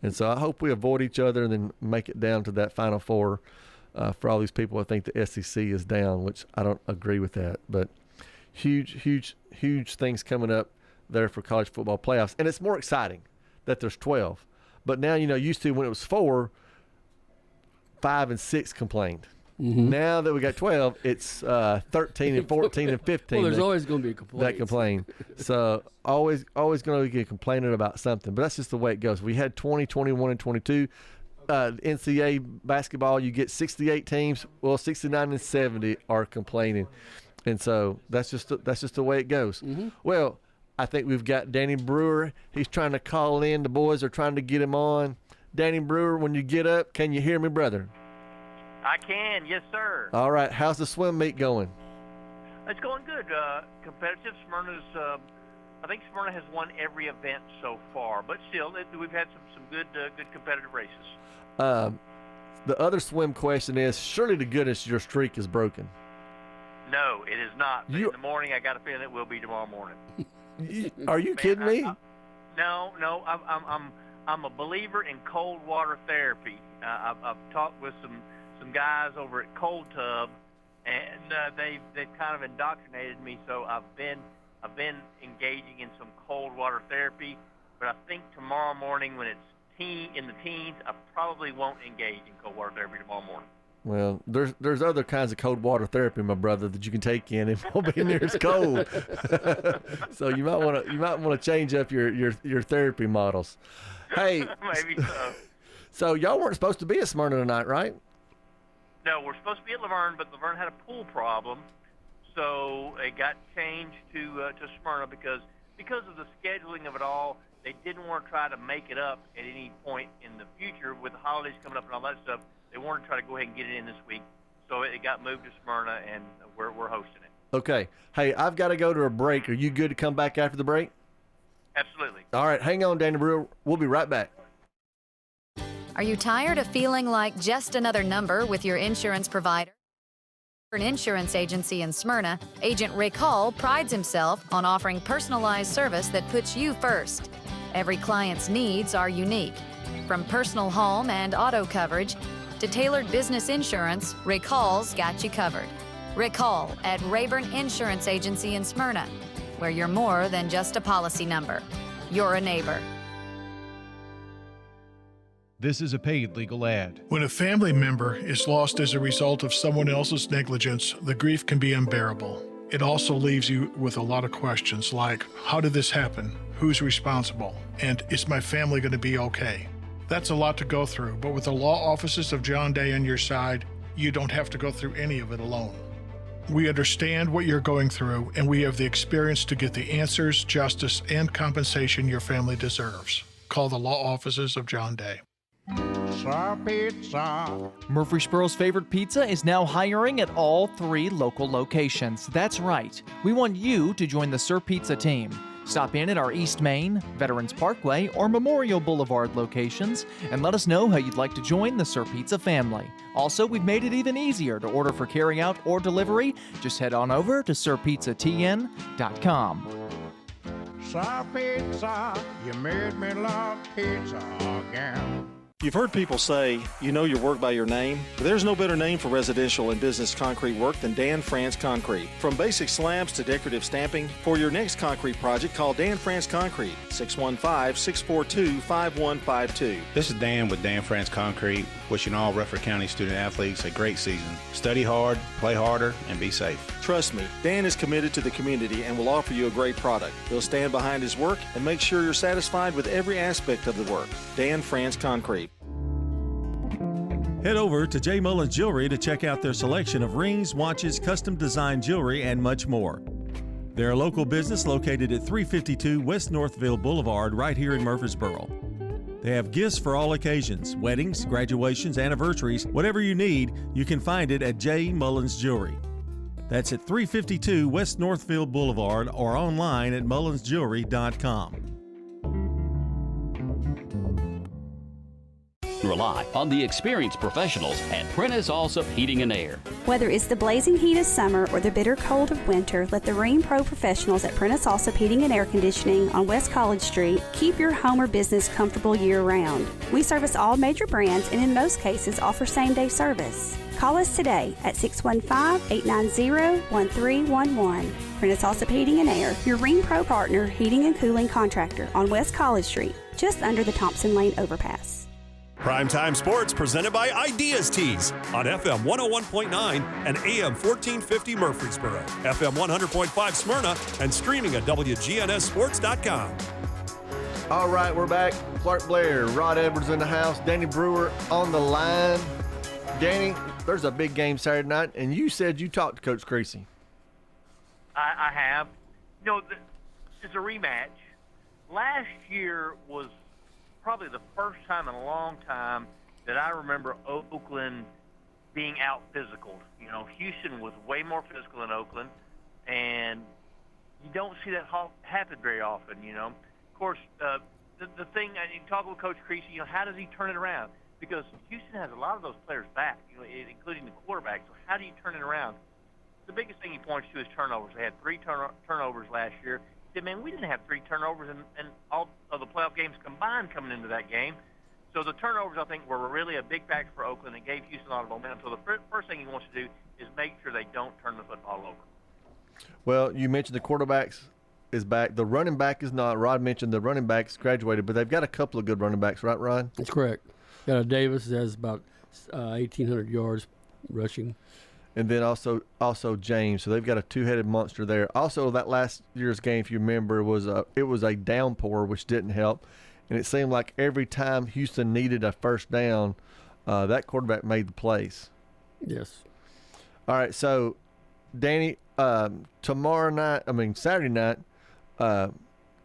And so I hope we avoid each other and then make it down to that Final Four. For all these people who think the SEC is down, which I don't agree with that. But huge things coming up there for college football playoffs. And it's more exciting that there's 12. But now, you know, used to when it was 4, 5 and 6 complained. Mm-hmm. Now that we got 12, it's 13 and 14 and 15. Well, there's always going to be complaints. That complain. So always going to be complaining about something. But that's just the way it goes. We had 20, 21, and 22. NCAA basketball, you get 68 teams. Well, 69 and 70 are complaining. And so that's just the way it goes. Mm-hmm. Well, I think we've got Danny Brewer. He's trying to call in. The boys are trying to get him on. Danny Brewer, when you get up, can you hear me, brother? I can, yes, sir. All right. How's the swim meet going? It's going good. Competitive. Smyrna's, I think Smyrna has won every event so far, but still, we've had some good competitive races. The other swim question is, surely to goodness your streak is broken. No, it is not. But in the morning, I got a feeling it will be tomorrow morning. Are you kidding me? No. I'm a believer in cold water therapy. I've talked with some guys over at Cold Tub, and they've kind of indoctrinated me. So I've been engaging in some cold water therapy. But I think tomorrow morning, when it's in the teens, I probably won't engage in cold water therapy tomorrow morning. Well, there's other kinds of cold water therapy, my brother, that you can take in. It won't be near as cold. So you might want to change up your therapy models. Hey, maybe so. So y'all weren't supposed to be at Smyrna tonight, right? No, we're supposed to be at Laverne, but Laverne had a pool problem, so it got changed to Smyrna because of the scheduling of it all. They didn't want to try to make it up at any point in the future with the holidays coming up and all that stuff. They wanted to try to go ahead and get it in this week, so it got moved to Smyrna, and we're hosting it. Okay. Hey, I've got to go to a break. Are you good to come back after the break? Absolutely. All right, hang on, Danny Brewer. We'll be right back. Are you tired of feeling like just another number with your insurance provider? An insurance agency in Smyrna, Agent Rick Hall prides himself on offering personalized service that puts you first. Every client's needs are unique. From personal home and auto coverage to tailored business insurance, Rick Hall's got you covered. Rick Hall at Rayburn Insurance Agency in Smyrna, where you're more than just a policy number. You're a neighbor. This is a paid legal ad. When a family member is lost as a result of someone else's negligence, the grief can be unbearable. It also leaves you with a lot of questions like, how did this happen? Who's responsible? And is my family going to be okay? That's a lot to go through, but with the law offices of John Day on your side, you don't have to go through any of it alone. We understand what you're going through, and we have the experience to get the answers, justice, and compensation your family deserves. Call the law offices of John Day. Sir Pizza. Murfreesboro's favorite pizza is now hiring at all 3 local locations. That's right. We want you to join the Sir Pizza team. Stop in at our East Main, Veterans Parkway, or Memorial Boulevard locations and let us know how you'd like to join the Sir Pizza family. Also, we've made it even easier to order for carryout or delivery. Just head on over to sirpizzatn.com. Sir Pizza, you made me love pizza again. You've heard people say, you know your work by your name. But there's no better name for residential and business concrete work than Dan France Concrete. From basic slabs to decorative stamping, for your next concrete project, call Dan France Concrete, 615-642-5152. This is Dan with Dan France Concrete, wishing all Rutherford County student athletes a great season. Study hard, play harder, and be safe. Trust me, Dan is committed to the community and will offer you a great product. He'll stand behind his work and make sure you're satisfied with every aspect of the work. Dan France Concrete. Head over to J. Mullins Jewelry to check out their selection of rings, watches, custom designed jewelry, and much more. They're a local business located at 352 West Northville Boulevard right here in Murfreesboro. They have gifts for all occasions, weddings, graduations, anniversaries, whatever you need, you can find it at J. Mullins Jewelry. That's at 352 West Northville Boulevard or online at mullinsjewelry.com. Rely on the experienced professionals at Prentice Allsup Heating and Air. Whether it's the blazing heat of summer or the bitter cold of winter, let the Rheem Pro professionals at Prentice Allsup Heating and Air Conditioning on West College Street keep your home or business comfortable year-round. We service all major brands and in most cases offer same-day service. Call us today at 615-890-1311. Prentice Allsup Heating and Air, your Rheem Pro partner heating and cooling contractor on West College Street, just under the Thompson Lane overpass. Primetime Sports presented by Ideas Tees on FM 101.9 and AM 1450 Murfreesboro, FM 100.5 Smyrna, and streaming at WGNSSports.com. All right, we're back. Clark Blair, Rod Edwards in the house, Danny Brewer on the line. Danny, there's a big game Saturday night, and you said you talked to Coach Creasy. I have. You know, it's a rematch. Last year was probably the first time in a long time that I remember Oakland being out physical. You know, Houston was way more physical than Oakland, and you don't see that happen very often, you know. Of course, the thing, you talk with Coach Creasy, you know, how does he turn it around? Because Houston has a lot of those players back, you know, including the quarterback. So how do you turn it around? The biggest thing he points to is turnovers. They had 3 turnovers last year. He said, man, we didn't have 3 turnovers in all of the playoff games combined coming into that game. So the turnovers, I think, were really a big factor for Oakland and gave Houston a lot of momentum. So the first thing he wants to do is make sure they don't turn the football over. Well, you mentioned the quarterbacks is back. The running back is not. Rod mentioned the running backs graduated, but they've got a couple of good running backs, right, Rod? That's correct. Got a Davis that has about 1,800 yards rushing. And then also James. So they've got a two-headed monster there. Also, that last year's game, if you remember, it was a downpour, which didn't help. And it seemed like every time Houston needed a first down, that quarterback made the plays. Yes. All right, so, Danny, Saturday night,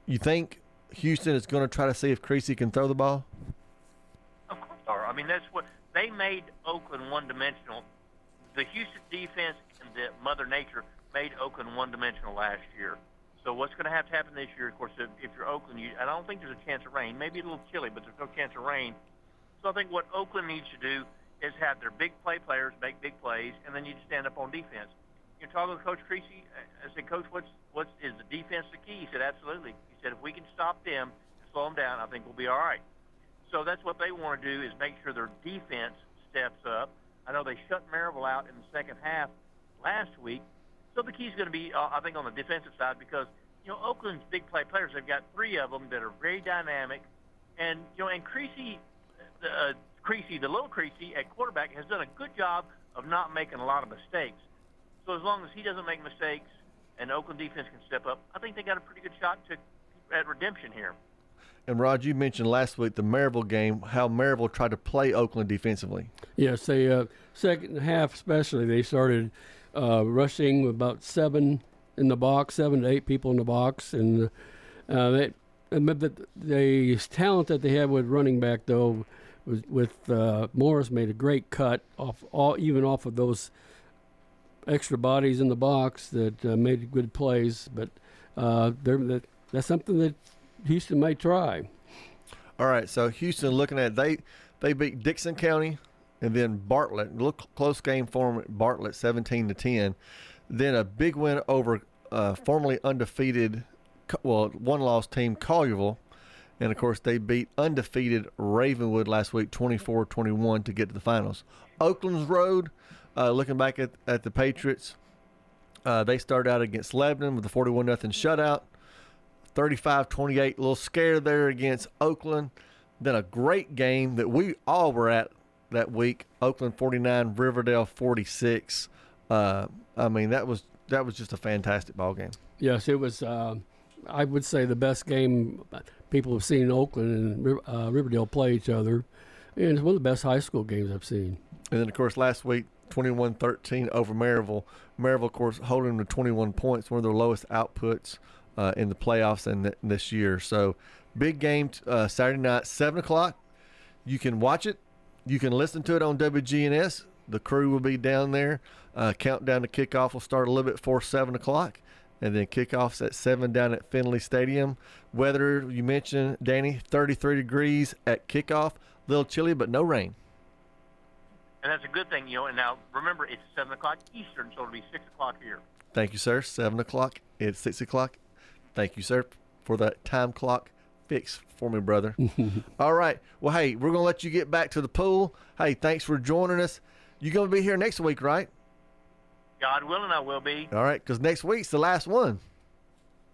you think Houston is going to try to see if Creasy can throw the ball? Of course they are. I mean, that's what they made Oakland one-dimensional. The Houston defense and the Mother Nature made Oakland one-dimensional last year. So what's going to happen this year, of course, if you're Oakland, I don't think there's a chance of rain. Maybe a little chilly, but there's no chance of rain. So I think what Oakland needs to do is have their big play players make big plays, and then you just stand up on defense. You're talking with Coach Creasy. I said, Coach, is the defense the key? He said, absolutely. He said, if we can stop them, slow them down, I think we'll be all right. So that's what they want to do is make sure their defense steps up. I know they shut Maryville out in the second half last week. So the key is going to be, I think, on the defensive side because, you know, Oakland's big play players, they've got 3 of them that are very dynamic. And, you know, and Creasy, the little Creasy at quarterback has done a good job of not making a lot of mistakes. So as long as he doesn't make mistakes and Oakland defense can step up, I think they got a pretty good shot at redemption here. And, Rod, you mentioned last week the Maryville game, how Maryville tried to play Oakland defensively. Yes, they second half especially, they started rushing about 7 in the box, 7 to 8 people in the box. And the talent that they had with running back, though, was with Morris made a great cut off of those extra bodies in the box that made good plays. But that's something that Houston may try. All right, so Houston looking at they beat Dixon County and then Bartlett. A little close game for them at Bartlett, 17-10. Then a big win over formerly undefeated, one-loss team Collierville. And, of course, they beat undefeated Ravenwood last week 24-21 to get to the finals. Oakland's road, looking back at the Patriots, they started out against Lebanon with a 41-0 shutout. 35-28, a little scared there against Oakland. Then a great game that we all were at that week, Oakland 49, Riverdale 46. I mean, that was just a fantastic ball game. Yes, it was, I would say, the best game people have seen Oakland and Riverdale play each other. And it's one of the best high school games I've seen. And then, of course, last week, 21-13 over Maryville. Maryville, of course, holding them to 21 points, one of their lowest outputs in the playoffs and this year. So, big game Saturday night, 7 o'clock. You can watch it. You can listen to it on WGNS. The crew will be down there. Countdown to kickoff will start a little bit before 7 o'clock. And then kickoff's at 7 down at Finley Stadium. Weather, you mentioned, Danny, 33 degrees at kickoff. A little chilly, but no rain. And that's a good thing, And now, remember, it's 7 o'clock Eastern, so it'll be 6 o'clock here. Thank you, sir. 7 o'clock. It's 6 o'clock. Thank you, sir, for that time clock fix for me, brother. All right. Well, hey, we're going to let you get back to the pool. Hey, thanks for joining us. You're going to be here next week, right? God willing, I will be. All right, because next week's the last one.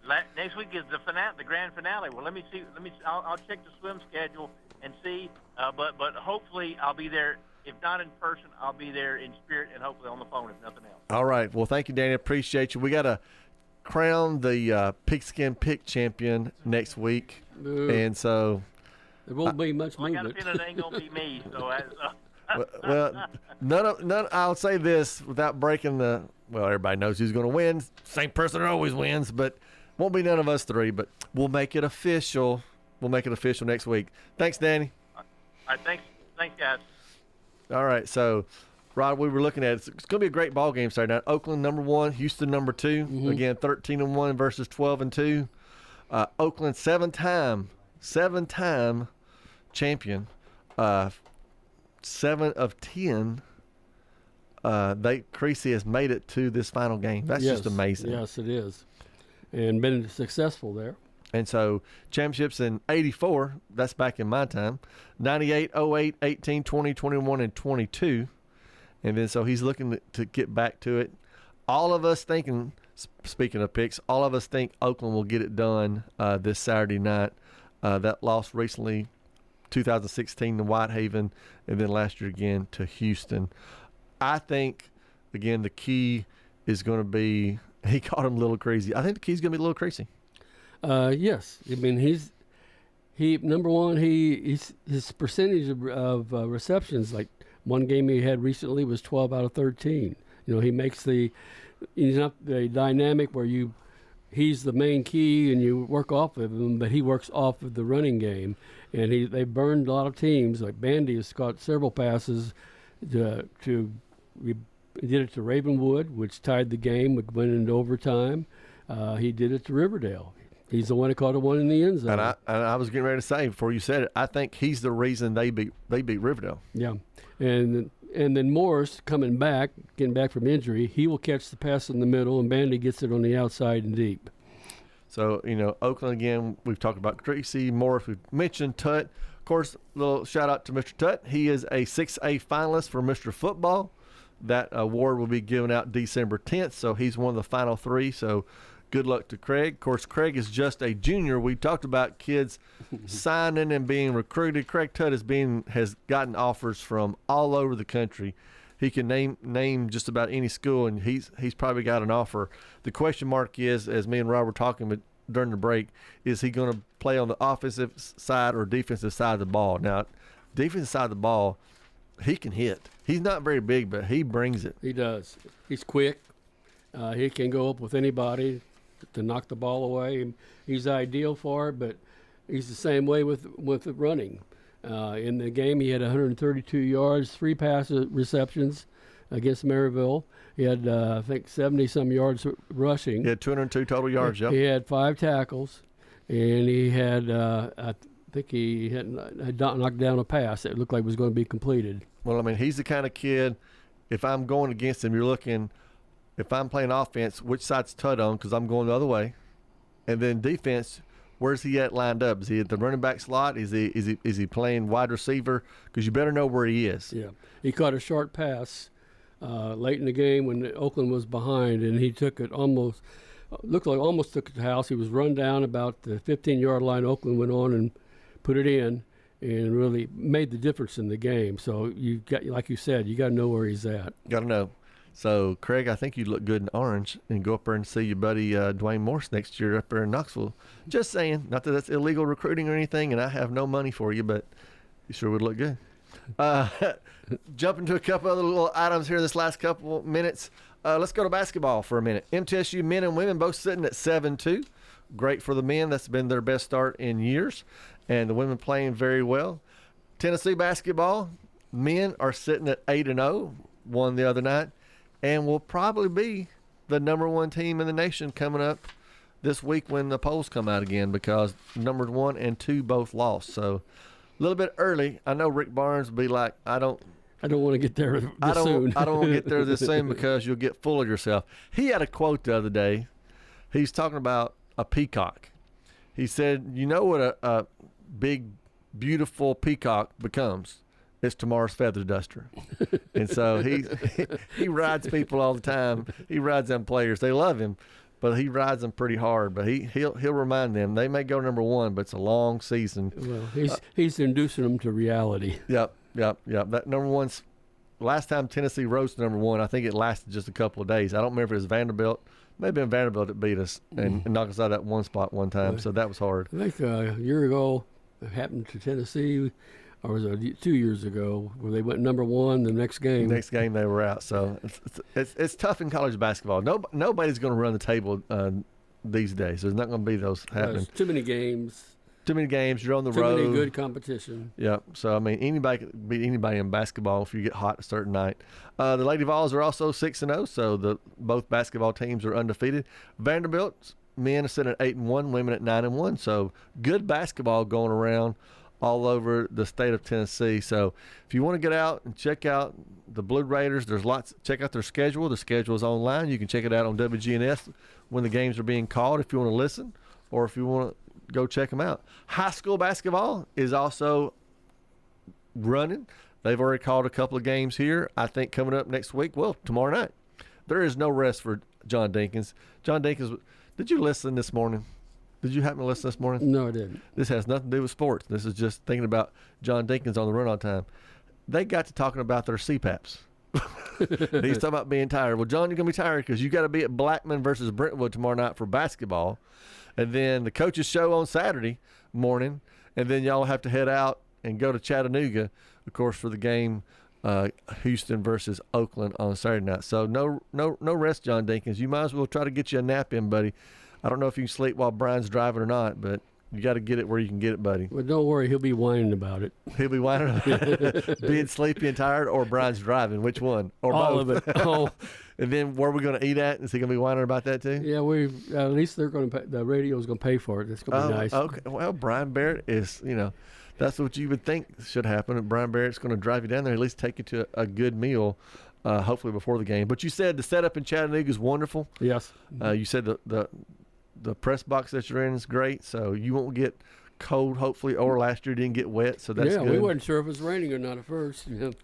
Next week is the finale, the grand finale. Well, let me see. I'll check the swim schedule and see. But hopefully I'll be there. If not in person, I'll be there in spirit and hopefully on the phone, if nothing else. All right. Well, thank you, Danny. Appreciate you. We got to crown the Pigskin Pick champion next week. Ooh. And so there won't be much movement. I got a feeling it ain't going to be me. So well, none. I'll say this without breaking everybody knows who's going to win. Same person that always wins, but won't be none of us three. But we'll make it official. We'll make it official next week. Thanks, Danny. All right, thanks, guys. All right, so Rod, we were looking at it's going to be a great ball game Saturday night. Oakland number 1, Houston number 2. Mm-hmm. Again, 13-1 versus 12-2. Oakland seven-time champion. 7 of 10. Creasy has made it to this final game. That's just amazing. Yes, it is, and been successful there. And so championships in 84, that's back in my time, 98, 08, 18, 20, 21, and 22. And then so he's looking to get back to it. All of us thinking, speaking of picks, all of us think Oakland will get it done this Saturday night. That loss recently, 2016 to Whitehaven, and then last year again to Houston. I think, again, the key is going to be, he called him a little crazy. I think the key is going to be a little crazy. Yes, I mean he number one. His percentage of receptions, like one game he had recently was 12 out of 13. He makes he's not the dynamic where he's the main key and you work off of him, but he works off of the running game, and they burned a lot of teams. Like Bandy has caught several passes he did it to Ravenwood, which tied the game, went into overtime. He did it to Riverdale. He's the one who caught a one in the end zone. And I was getting ready to say before you said it, I think he's the reason they beat Riverdale. Yeah, and then Morris getting back from injury, he will catch the pass in the middle, and Bandy gets it on the outside and deep. So Oakland again. We've talked about Creasy, Morris. We've mentioned Tutt. Of course, a little shout out to Mr. Tutt. He is a 6A finalist for Mr. Football. That award will be given out December 10th. So he's one of the final 3. So good luck to Craig. Of course, Craig is just a junior. We talked about kids signing and being recruited. Craig Tutt has gotten offers from all over the country. He can name just about any school, and he's probably got an offer. The question mark is, as me and Rob were talking during the break, is he going to play on the offensive side or defensive side of the ball? Now, defensive side of the ball, he can hit. He's not very big, but he brings it. He does. He's quick. He can go up with anybody to knock the ball away. He's ideal for it, but he's the same way with running. In the game, he had 132 yards, 3 receptions against Maryville. He had, I think, 70-some yards rushing. He had 202 total yards, yep. He had 5 tackles, and he had, I think he had knocked down a pass that looked like it was going to be completed. Well, I mean, he's the kind of kid, if I'm going against him, you're looking, if I'm playing offense, which side's Tutt on, because I'm going the other way. And then defense, where's he at lined up? Is he at the running back slot? Is he playing wide receiver? Because you better know where he is. Yeah, he caught a short pass late in the game when Oakland was behind, and he took it almost took it to house. He was run down about the 15-yard line. Oakland went on and put it in, and really made the difference in the game. So you got, like you said, you got to know where he's at. Got to know. So, Craig, I think you look good in orange, and go up there and see your buddy Dwayne Morse next year up there in Knoxville. Just saying, not that that's illegal recruiting or anything, and I have no money for you, but you sure would look good. Jumping to a couple other little items here in this last couple minutes. Let's go to basketball for a minute. MTSU men and women both sitting at 7-2. Great for the men. That's been their best start in years, and the women playing very well. Tennessee basketball, men are sitting at 8-0, won the other night, and will probably be the number one team in the nation coming up this week when the polls come out again, because numbers 1 and 2 both lost. So a little bit early. I know Rick Barnes will be like, I don't want to get there soon. I don't want to get there this soon because you'll get full of yourself. He had a quote the other day. He's talking about a peacock. He said, you know what a big, beautiful peacock becomes? It's tomorrow's feather duster. And so he rides people all the time. He rides them players. They love him, but he rides them pretty hard. But he'll remind them they may go number 1, but it's a long season. Well, he's inducing them to reality. Yep. That number 1's last time Tennessee rose to number 1. I think it lasted just a couple of days. I don't remember if it was Vanderbilt. Maybe in Vanderbilt that beat us and knocked us out of that one spot one time. So that was hard. I think a year ago it happened to Tennessee. Or was it 2 years ago where they went number 1 the next game? The next game they were out. So it's tough in college basketball. Nobody's going to run the table these days. There's not going to be those happening. There's too many games. You're on the road. Too many good competition. Yep. So, I mean, anybody can beat anybody in basketball if you get hot a certain night. The Lady Vols are also 6-0, so both basketball teams are undefeated. Vanderbilt men are sitting at 8-1, women at 9-1. So, good basketball going around all over the state of Tennessee. So if you want to get out and check out the Blue Raiders, there's lots. Check out their schedule. The schedule is online. You can check it out on WGNS when the games are being called if you want to listen, or if you want to go check them out. High school basketball is also running. They've already called a couple of games here. I think coming up next week, well, tomorrow night. There is no rest for John Dinkins. John Dinkins, did you listen this morning? Did you happen to listen this morning? No, I didn't. This has nothing to do with sports. This is just thinking about John Dinkins on the run on time. They got to talking about their CPAPs. He's talking about being tired. Well, John, you're going to be tired because you got to be at Blackman versus Brentwood tomorrow night for basketball. And then the coaches show on Saturday morning. And then y'all have to head out and go to Chattanooga, of course, for the game Houston versus Oakland on Saturday night. So no rest, John Dinkins. You might as well try to get you a nap in, buddy. I don't know if you can sleep while Brian's driving or not, but you got to get it where you can get it, buddy. Well, don't worry. He'll be whining about it. He'll be whining about it. Being sleepy and tired, or Brian's driving. Which one? Or all both? of it. Oh. And then where are we going to eat at? Is he going to be whining about that too? Yeah, at least they're going to pay, the radio's going to pay for it. It's going to be nice. Okay. Well, Brian Barrett is, that's what you would think should happen. Brian Barrett's going to drive you down there, at least take you to a good meal, hopefully before the game. But you said the setup in Chattanooga is wonderful. Yes. You said the press box that you're in is great, so you won't get cold, hopefully, or last year didn't get wet, so that's good. Yeah, we wasn't sure if it was raining or not at first. Look,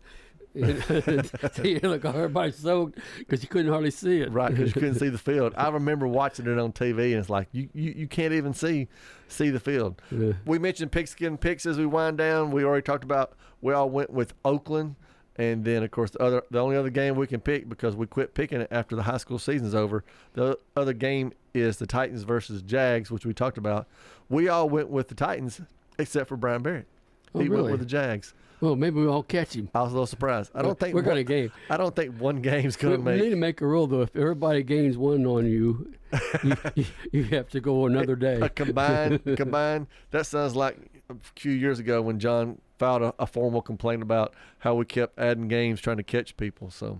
everybody's soaked because you couldn't hardly see it. Right, because you couldn't see the field. I remember watching it on TV, and it's like you can't even see the field. Yeah. We mentioned pigskin picks as we wind down. We already talked about we all went with Oakland. And then, of course, the only other game we can pick, because we quit picking it after the high school season's over, the other game is the Titans versus Jags, which we talked about. We all went with the Titans except for Brian Barrett. He went with the Jags. Well, maybe we'll all catch him. I was a little surprised. I don't think we're going to game. I don't think one game's going to make. We need to make a rule, though. If everybody gains one on you, you have to go another day. Combined. That sounds like a few years ago when John filed a formal complaint about how we kept adding games trying to catch people. So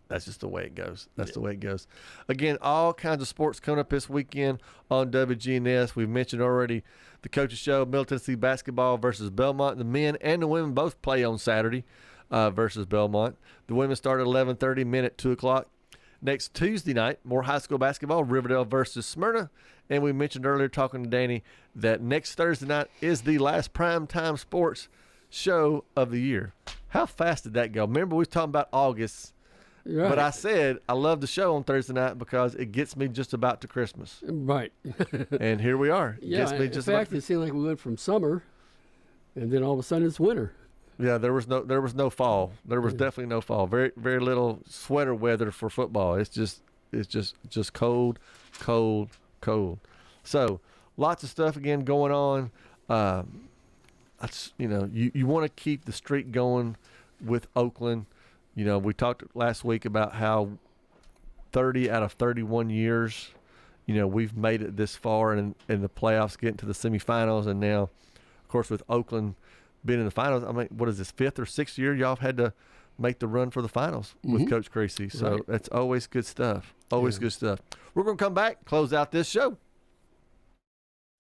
that's just the way it goes. The way it goes. Again, all kinds of sports coming up this weekend on WGNS. We've mentioned already the Coaches Show, Middle Tennessee basketball versus Belmont. The men and the women both play on Saturday versus Belmont. The women start at 11:30, men at 2 o'clock. Next Tuesday night, more high school basketball, Riverdale versus Smyrna. And we mentioned earlier, talking to Danny, that next Thursday night is the last Primetime Sports show of the year. How fast did that go? Remember, we were talking about August. Right. But I said I love the show on Thursday night because it gets me just about to Christmas. Right. And here we are. Yeah, Gets me in just fact, about it seemed like we went from summer, and then all of a sudden it's winter. Yeah, there was no fall. There was definitely no fall. Very little sweater weather for football. It's just cold. So lots of stuff again going on. You want to keep the streak going with Oakland. You know, we talked last week about how 30 out of 31 years, you know, we've made it this far in the playoffs, getting to the semifinals, and now, of course, with Oakland being in the finals, I mean, what is this, 5th or 6th year y'all have had to make the run for the finals with Coach Creasy. So that's always good stuff. Good stuff. We're going to come back, close out this show.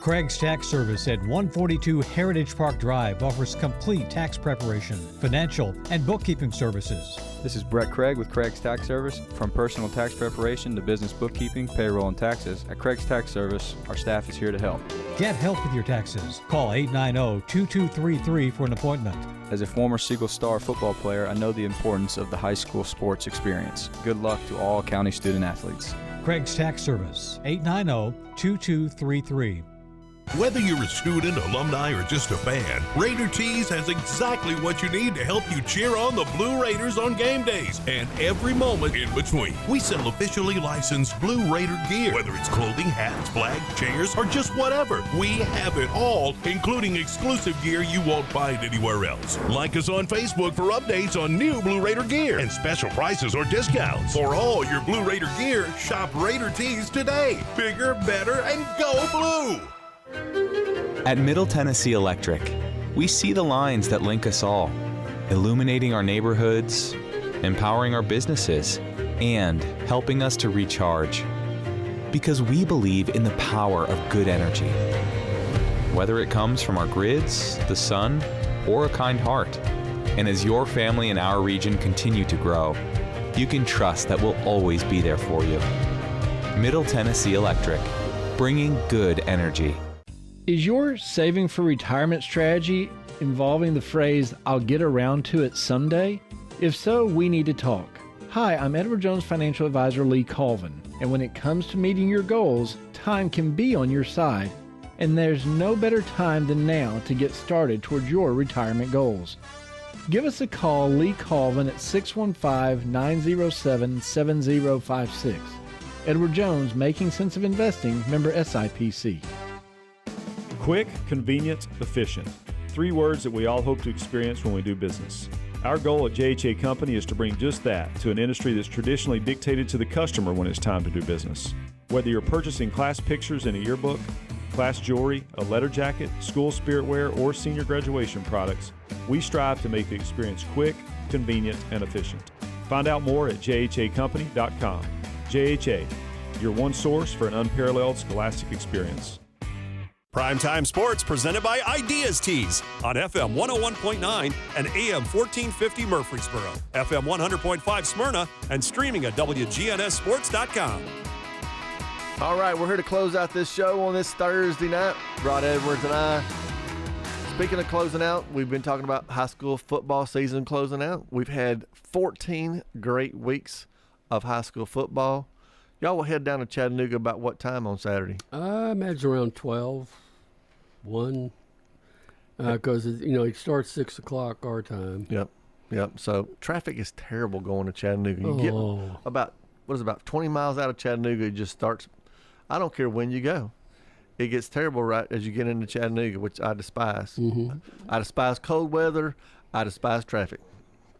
Craig's Tax Service at 142 Heritage Park Drive offers complete tax preparation, financial, and bookkeeping services. This is Brett Craig with Craig's Tax Service. From personal tax preparation to business bookkeeping, payroll, and taxes, at Craig's Tax Service, our staff is here to help. Get help with your taxes. Call 890-2233 for an appointment. As a former Siegel Star football player, I know the importance of the high school sports experience. Good luck to all county student athletes. Craig's Tax Service, 890-2233. Whether you're a student, alumni, or just a fan, Raider Tees has exactly what you need to help you cheer on the Blue Raiders on game days and every moment in between. We sell officially licensed Blue Raider gear, whether it's clothing, hats, flags, chairs, or just whatever. We have it all, including exclusive gear you won't find anywhere else. Like us on Facebook for updates on new Blue Raider gear and special prices or discounts. For all your Blue Raider gear, shop Raider Tees today. Bigger, better, and go blue! At Middle Tennessee Electric, we see the lines that link us all, illuminating our neighborhoods, empowering our businesses, and helping us to recharge. Because we believe in the power of good energy. Whether it comes from our grids, the sun, or a kind heart. And as your family and our region continue to grow, you can trust that we'll always be there for you. Middle Tennessee Electric, bringing good energy. Is your saving for retirement strategy involving the phrase, "I'll get around to it someday"? If so, we need to talk. Hi, I'm Edward Jones financial advisor Lee Colvin, and when it comes to meeting your goals, time can be on your side, and there's no better time than now to get started towards your retirement goals. Give us a call, Lee Colvin, at 615-907-7056. Edward Jones, Making Sense of Investing, member SIPC. Quick, convenient, efficient. 3 words that we all hope to experience when we do business. Our goal at JHA Company is to bring just that to an industry that's traditionally dictated to the customer when it's time to do business. Whether you're purchasing class pictures in a yearbook, class jewelry, a letter jacket, school spirit wear, or senior graduation products, we strive to make the experience quick, convenient, and efficient. Find out more at jhacompany.com. JHA, your one source for an unparalleled scholastic experience. Primetime Sports presented by Ideas Tees on FM 101.9 and AM 1450 Murfreesboro, FM 100.5 Smyrna, and streaming at WGNSSports.com. All right, we're here to close out this show on this Thursday night. Rod Edwards and I. Speaking of closing out, we've been talking about high school football season closing out. We've had 14 great weeks of high school football. Y'all will head down to Chattanooga about what time on Saturday? I imagine around 12, 1, because it starts 6 o'clock our time. Yep. So traffic is terrible going to Chattanooga. You get about 20 miles out of Chattanooga, it just starts. I don't care when you go. It gets terrible right as you get into Chattanooga, which I despise. Mm-hmm. I despise cold weather. I despise traffic.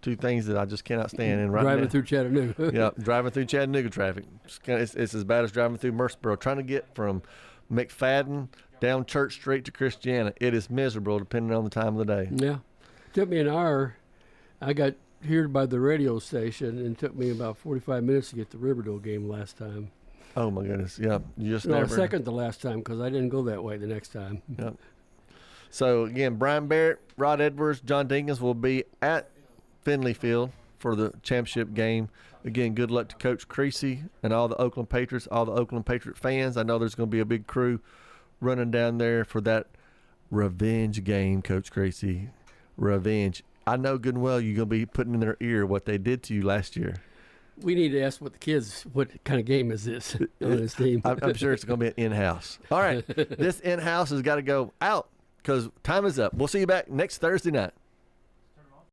2 things that I just cannot stand. And driving through Chattanooga. Yeah, driving through Chattanooga traffic. It's as bad as driving through Murfreesboro. Trying to get from McFadden down Church Street to Christiana. It is miserable depending on the time of the day. Yeah. Took me an hour. I got here by the radio station, and it took me about 45 minutes to get the Riverdale game last time. Oh, my goodness. Yeah. You just never. Second to last time because I didn't go that way the next time. Yep. So, again, Brian Barrett, Rod Edwards, John Dinkins will be at Finley Field for the championship game. Again, good luck to Coach Creasy and all the Oakland Patriots, all the Oakland Patriot fans. I know there's going to be a big crew running down there for that revenge game, Coach Creasy. Revenge. I know good and well you're going to be putting in their ear what they did to you last year. We need to ask what kind of game is this on this team? I'm sure it's going to be an in-house. All right, this in-house has got to go out because time is up. We'll see you back next Thursday night.